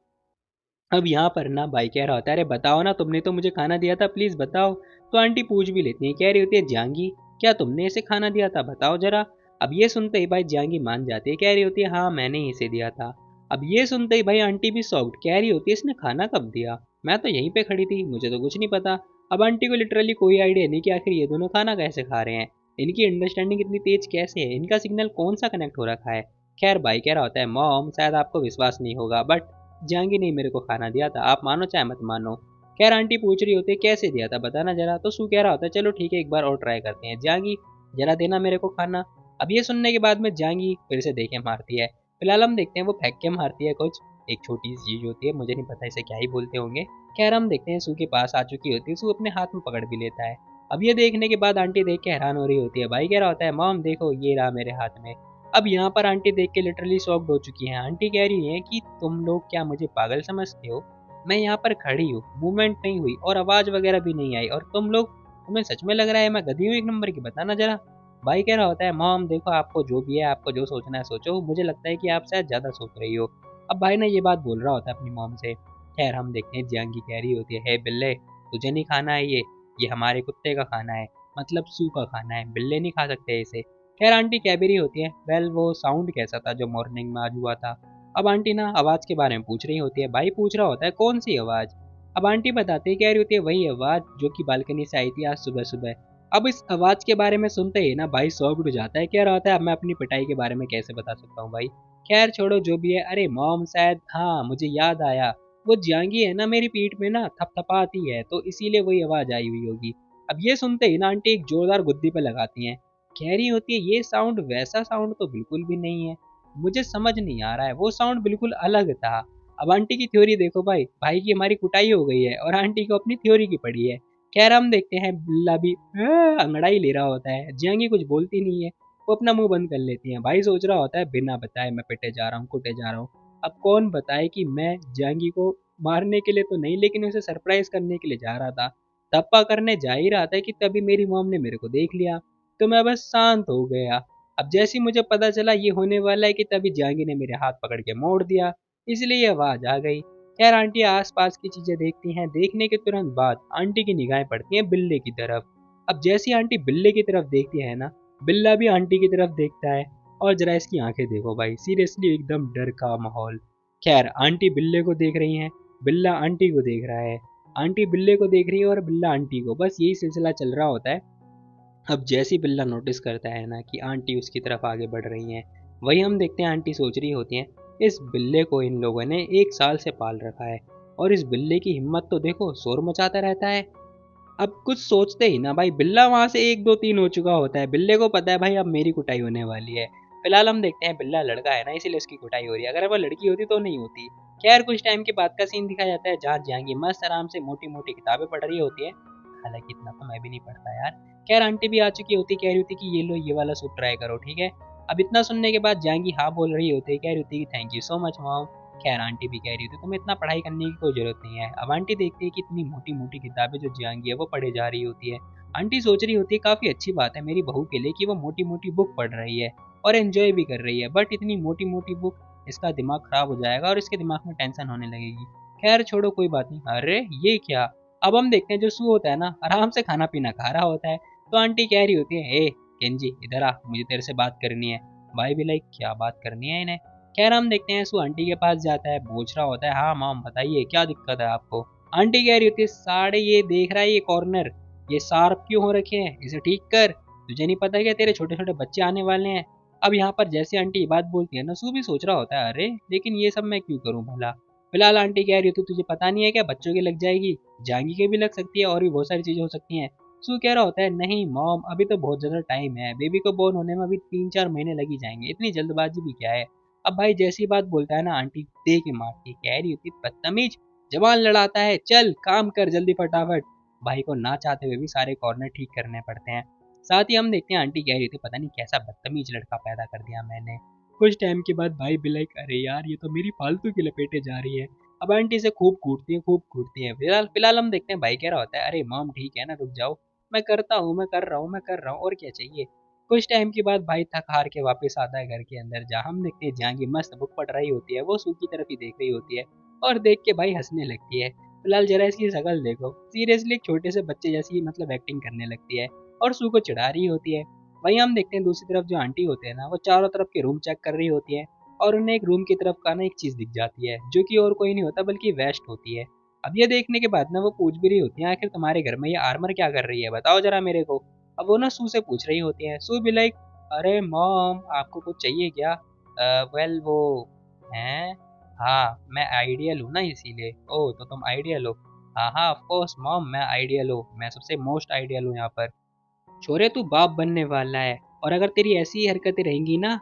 अब यहाँ पर ना भाई कह रहा होता है अरे बताओ ना तुमने तो मुझे खाना दिया था प्लीज़ बताओ। तो आंटी पूछ भी लेती है, कह रही होती है जांगी क्या तुमने इसे खाना दिया था बताओ जरा। अब ये सुनते ही भाई जांगी मान जाती है, कह रही होती है हाँ मैंने ही इसे दिया था। अब ये सुनते ही भाई आंटी भी शॉक्ड, कह रही होती है इसने खाना कब दिया, मैं तो यहीं पे खड़ी थी मुझे तो कुछ नहीं पता। अब आंटी को लिटरली कोई आइडिया नहीं कि आखिर ये दोनों खाना कैसे खा रहे हैं, इनकी अंडरस्टैंडिंग इतनी तेज कैसे है, इनका सिग्नल कौन सा कनेक्ट हो रखा है। खैर भाई कह रहा होता है मॉम शायद आपको विश्वास नहीं होगा बट जांगी ने मेरे को खाना दिया था, आप मानो चाहे मत मानो। खैर आंटी पूछ रही होती है कैसे दिया था बताना जरा, तो सू कह रहा होता है चलो ठीक है एक बार और ट्राई करते हैं, जांगी जरा देना मेरे को खाना। अब ये सुनने के बाद में जांगी फिर से देखे मारती है, फिलहाल हम देखते हैं वो फेंक के मारती है कुछ, एक छोटी सी चीज होती है मुझे नहीं पता इसे क्या ही बोलते होंगे। खैर हम देखते हैं सू के पास आ चुकी होती है, सू अपने हाथ में पकड़ भी लेता है। अब ये देखने के बाद आंटी देख के हैरान हो रही होती है, भाई कह रहा होता है मॉम देखो ये रहा मेरे हाथ में। अब यहाँ पर आंटी देख के लिटरली शॉक्ड हो चुकी हैं, आंटी कह रही हैं कि तुम लोग क्या मुझे पागल समझते हो, मैं यहाँ पर खड़ी हूँ मूवमेंट नहीं हुई और आवाज़ वगैरह भी नहीं आई और तुम लोग, तुम्हें सच में लग रहा है मैं गधी हूँ एक नंबर की बताना जरा। भाई कह रहा होता है मॉम देखो आपको जो भी है आपको जो सोचना है सोचो, मुझे लगता है कि आप शायद ज़्यादा सोच रही हो। अब भाई ने ये बात बोल रहा होता है अपनी मॉम से। खैर हम देखते हैं जियांगी कह रही होती है हे बिल्ले तुझे नहीं खाना है ये हमारे कुत्ते का खाना है, मतलब सू का खाना है, बिल्ले नहीं खा सकते इसे। खैर आंटी कह भी रही होती है वेल वो साउंड कैसा था जो मॉर्निंग में आज हुआ था। अब आंटी ना आवाज़ के बारे में पूछ रही होती है, भाई पूछ रहा होता है कौन सी आवाज़। अब आंटी बताती है, कह रही होती है वही आवाज़ जो कि बालकनी से आई थी आज सुबह सुबह। अब इस आवाज़ के बारे में सुनते ही ना भाई शॉक्ड हो जाता है, कह रहा होता है अब मैं अपनी पिटाई के बारे में कैसे बता सकता हूँ भाई। खैर छोड़ो जो भी है, अरे मॉम शायद हाँ मुझे याद आया, वो जांगी है ना मेरी पीठ में ना थपथपाती है तो इसीलिए वही आवाज़ आई हुई होगी। अब ये सुनते ही ना आंटी एक जोरदार गुद्दी पे लगाती हैं, कह रही होती है ये साउंड वैसा साउंड तो बिल्कुल भी नहीं है, मुझे समझ नहीं आ रहा है वो साउंड बिल्कुल अलग था। अब आंटी की थ्योरी देखो भाई, भाई की हमारी कुटाई हो गई है और आंटी को अपनी थ्योरी की पड़ी है। खैर हम देखते हैं बिल्ला भी अंगड़ाई ले रहा होता है, जियांगी कुछ बोलती नहीं है, वो अपना मुंह बंद कर लेती है। भाई सोच रहा होता है बिना बताए मैं पिटे जा रहा हूँ कुटे जा रहा हूँ, अब कौन बताए कि मैं जियांगी को मारने के लिए तो नहीं लेकिन उसे सरप्राइज करने के लिए जा रहा था। धप्पा करने जा ही रहा था कि तभी मेरी मॉम ने मेरे को देख लिया, तो मैं बस शांत हो गया। अब जैसे ही मुझे पता चला ये होने वाला है कि तभी जहांगीर ने मेरे हाथ पकड़ के मोड़ दिया, इसलिए आवाज़ आ गई। खैर आंटी आसपास की चीज़ें देखती हैं, देखने के तुरंत बाद आंटी की निगाहें पड़ती हैं बिल्ले की तरफ। अब जैसी आंटी बिल्ले की तरफ देखती है ना, बिल्ला भी आंटी की तरफ देखता है और जरा इसकी आंखें देखो भाई, सीरियसली एकदम डर का माहौल। खैर आंटी बिल्ले को देख रही हैं, बिल्ला आंटी को देख रहा है, आंटी बिल्ले को देख रही है और बिल्ला आंटी को, बस यही सिलसिला चल रहा होता है। अब जैसे ही बिल्ला नोटिस करता है ना कि आंटी उसकी तरफ आगे बढ़ रही हैं, वही हम देखते हैं आंटी सोच रही होती हैं इस बिल्ले को इन लोगों ने 1 साल से पाल रखा है और इस बिल्ले की हिम्मत तो देखो शोर मचाता रहता है। अब कुछ सोचते ही ना भाई बिल्ला वहां से 1 2 3 हो चुका होता है। बिल्ले को पता है भाई अब मेरी कुटाई होने वाली है। फिलहाल हम देखते हैं बिल्ला लड़का है ना, इसीलिए उसकी कुटाई हो रही है। अगर वो लड़की होती तो नहीं होती। खैर कुछ टाइम के बाद का सीन दिखाया जाता है जहाँ जहांगी मस्त आराम से मोटी मोटी किताबें पढ़ रही होती है। हालांकि इतना तो मैं भी नहीं पढ़ता यार। खैर आंटी भी आ चुकी होती, कह रही होती कि ये लो ये वाला सूप ट्राई करो, ठीक है। अब इतना सुनने के बाद जहांगी हाँ बोल रही होती है, कह रही होती है कि thank you so much mom. खैर आंटी भी कह रही होती तुम्हें इतना पढ़ाई करने की कोई जरूरत नहीं है। अब आंटी देखती है कि इतनी मोटी मोटी किताबें जो जहांगी है वो पढ़े जा रही होती है। आंटी सोच रही होती है काफी अच्छी बात है मेरी बहू के लिए कि वो मोटी मोटी बुक पढ़ रही है और एंजॉय भी कर रही है, बट इतनी मोटी मोटी बुक इसका दिमाग खराब हो जाएगा और इसके दिमाग में टेंशन होने लगेगी। खैर छोड़ो कोई बात नहीं। अरे ये क्या। अब हम देखते हैं जो सू होता है ना आराम से खाना पीना खा रहा होता है। तो आंटी कह रही होती है ए केंजी इधर आ, मुझे तेरे से बात करनी है। भाई भी लाइक क्या बात करनी है इन्हें। खैर हम देखते हैं सू आंटी के पास जाता है, पूछ रहा होता है हाँ मॉम बताइए क्या दिक्कत है आपको। आंटी कह रही होती है साढ़े ये देख रहा है ये कॉर्नर, ये शार्प क्यों हो रखे हैं, इसे ठीक कर। तुझे नहीं पता क्या तेरे छोटे छोटे बच्चे आने वाले हैं। अब यहाँ पर जैसे आंटी ये बात बोलती है ना सू भी सोच रहा होता है अरे लेकिन ये सब मैं क्यों करूँ भला। फिलहाल आंटी कह रही होती तुझे पता नहीं है क्या बच्चों की लग जाएगी, जांगी के भी लग सकती है और भी बहुत सारी चीजें हो सकती हैं। सू कह रहा होता है नहीं मॉम अभी तो बहुत ज्यादा टाइम है, बेबी को बोर्न होने में अभी 3 4 महीने लग ही जाएंगे, इतनी जल्दबाजी भी क्या है। अब भाई जैसी बात बोलता है ना आंटी दे के मारती, कह रही होती बदतमीज जवान लड़ाता है, चल काम कर जल्दी फटाफट। भाई को ना चाहते हुए भी सारे कॉर्नर ठीक करने पड़ते हैं। साथ ही हम देखते हैं आंटी कह रही थी पता नहीं कैसा बदतमीज लड़का पैदा कर दिया मैंने। कुछ टाइम के बाद भाई भी लाइक अरे यार ये तो मेरी फालतू की लपेटे जा रही है। अब आंटी से खूब कूटती है खूब कूटती है। फिलहाल फिलहाल हम देखते हैं भाई कह रहा होता है अरे मॉम ठीक है ना रुक जाओ, मैं करता हूँ मैं कर रहा हूँ मैं कर रहा हूँ और क्या चाहिए। कुछ टाइम के बाद भाई थक हार के वापस आता है घर के अंदर, जहाँ हम देखते हैं जहाँ की मस्त बुक पढ़ रही होती है वो सू की तरफ ही देख रही होती है और देख के भाई हंसने लगती है। फिलहाल जरा इसकी शक्ल देखो, सीरियसली एक छोटे से बच्चे जैसी मतलब एक्टिंग करने लगती है और सू को चिढ़ा रही होती है। वहीं हम देखते हैं दूसरी तरफ जो आंटी होते हैं ना वो चारों तरफ के रूम चेक कर रही होती है और उन्हें एक रूम की तरफ का ना एक चीज दिख जाती है जो कि और कोई नहीं होता बल्कि वेस्ट होती है। अब ये देखने के बाद ना वो पूछ भी रही होती है आखिर तुम्हारे घर में ये आर्मर क्या कर रही है बताओ जरा मेरे को। अब वो ना सू से पूछ रही होती है, सू भी लाइक अरे मॉम आपको कुछ चाहिए क्या। वेल वो हैं, हाँ मैं आइडियल हूँ ना इसीलिए। ओह तो तुम आइडियल हो। हाँ हाँ ऑफ कोर्स मॉम मैं आइडियल हूँ, मैं सबसे मोस्ट आइडियल हूँ यहाँ पर। छोरे तू बाप बनने वाला है और अगर तेरी ऐसी ही हरकतें रहेंगी ना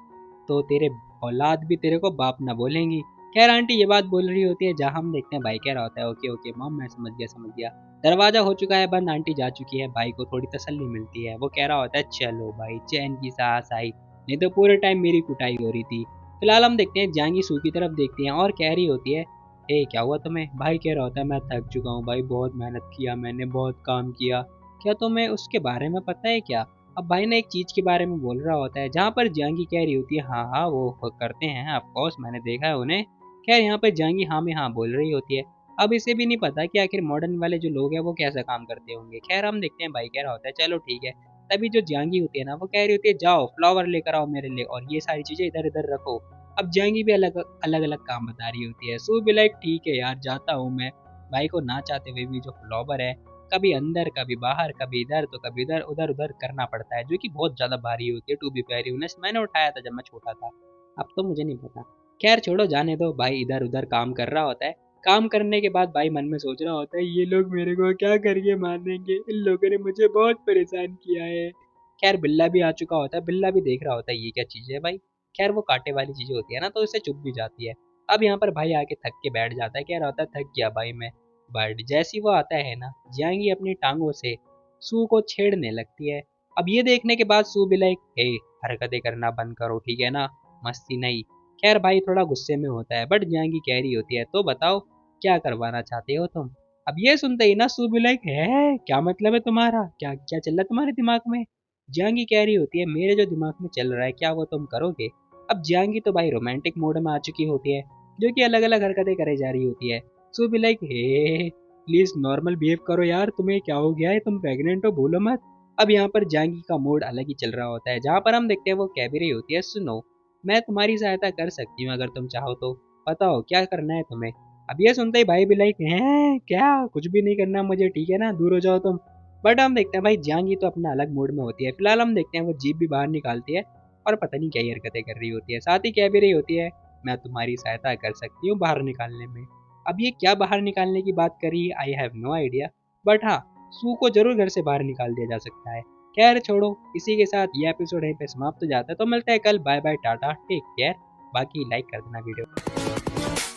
तो तेरे औलाद भी तेरे को बाप ना बोलेंगी। खैर आंटी ये बात बोल रही होती है जहाँ हम देखते हैं भाई कह रहा होता है ओके ओके मॉम मैं समझ गया समझ गया। दरवाजा हो चुका है बंद, आंटी जा चुकी है, भाई को थोड़ी तसल्ली मिलती है। वो कह रहा होता है चलो भाई चैन की सांस आई, नहीं तो पूरे टाइम मेरी कुटाई हो रही थी। फिलहाल हम देखते हैं जांगी सू की तरफ देखती हैं और कह रही होती है ए क्या हुआ तुम्हें। भाई कह रहा होता है मैं थक चुका हूँ भाई, बहुत मेहनत किया मैंने बहुत काम किया। क्या तुम्हें उसके बारे में पता है क्या। अब भाई ने एक चीज के बारे में बोल रहा होता है जहाँ पर जहांगी कह रही होती है हाँ हाँ वो करते हैं ऑफ कोर्स मैंने देखा है उन्हें। खैर यहाँ पर जहांगी हाँ में हाँ बोल रही होती है। अब इसे भी नहीं पता कि आखिर मॉडर्न वाले जो लोग हैं वो कैसा काम करते होंगे। खैर हम देखते हैं भाई कह रहा होता है चलो ठीक है। तभी जो जहांगी होती है ना वो कह रही होती है जाओ फ्लावर लेकर आओ मेरे लिए और ये सारी चीजें इधर इधर रखो। अब जहांगी भी अलग अलग अलग काम बता रही होती है। सो भी लाइक ठीक है यार जाता हूँ मैं। भाई को ना चाहते हुए भी जो फ्लावर है कभी अंदर कभी बाहर कभी इधर तो कभी इधर उधर उधर करना पड़ता है जो कि बहुत ज्यादा भारी होती है। टू बी वेरी ऑनेस्ट मैंने उठाया था जब मैं छोटा था, अब तो मुझे नहीं पता। खैर छोड़ो जाने दो, भाई इधर उधर काम कर रहा होता है। काम करने के बाद भाई मन में सोच रहा होता है ये लोग मेरे को क्या करके मारेंगे, इन लोगों ने मुझे बहुत परेशान किया है। खैर बिल्ला भी आ चुका होता है, बिल्ला भी देख रहा होता है ये क्या चीज़ है भाई। खैर वो कांटे वाली चीज़ें होती है ना तो इससे चुप भी जाती है। अब यहाँ पर भाई आके थक के बैठ जाता है, कह रहा होता है थक गया भाई मैं। बट जैसी वो आता है ना जियांगी अपनी टांगों से सू को छेड़ने लगती है। अब ये देखने के बाद सू भी लाइक हे हरकतें करना बंद करो ठीक है ना, मस्ती नहीं। खैर भाई थोड़ा गुस्से में होता है बट जियांगी कह रही होती है तो बताओ क्या करवाना चाहते हो तुम। अब ये सुनते ही ना सू भी लाइक है क्या मतलब है तुम्हारा, क्या क्या चल रहा है तुम्हारे दिमाग में। जियांगी कह रही होती है मेरे जो दिमाग में चल रहा है क्या वो तुम करोगे। अब जियांगी तो भाई रोमांटिक मोड में आ चुकी होती है जो कि अलग अलग हरकतें करे जा रही होती है। सो भी like hey please normal behave करो यार, तुम्हें क्या हो गया है, तुम प्रेग्नेंट हो भूलो मत। अब यहाँ पर जांगी का मूड अलग ही चल रहा होता है जहाँ पर हम देखते हैं वो कह भी रही होती है सुनो मैं तुम्हारी सहायता कर सकती हूँ अगर तुम चाहो तो, बताओ क्या करना है तुम्हें। अब ये सुनते ही भाई भी लाइक हैं क्या कुछ भी नहीं करना मुझे ठीक है ना दूर हो जाओ तुम। बट हम देखते हैं भाई जांगी तो अपना अलग मूड में होती है। फिलहाल हम देखते हैं वो जीप भी बाहर निकालती है और पता नहीं क्या ही हरकतें कर रही होती है, साथ ही कह भी रही होती है मैं तुम्हारी सहायता कर सकती हूँ बाहर निकालने में। अब ये क्या बाहर निकालने की बात करी I have no idea. But हाँ सू को जरूर घर से बाहर निकाल दिया जा सकता है। खैर छोड़ो, इसी के साथ ये एपिसोड यहीं पे समाप्त हो जाता है। तो मिलते हैं कल, bye bye tata take care. बाकी लाइक कर देना वीडियो।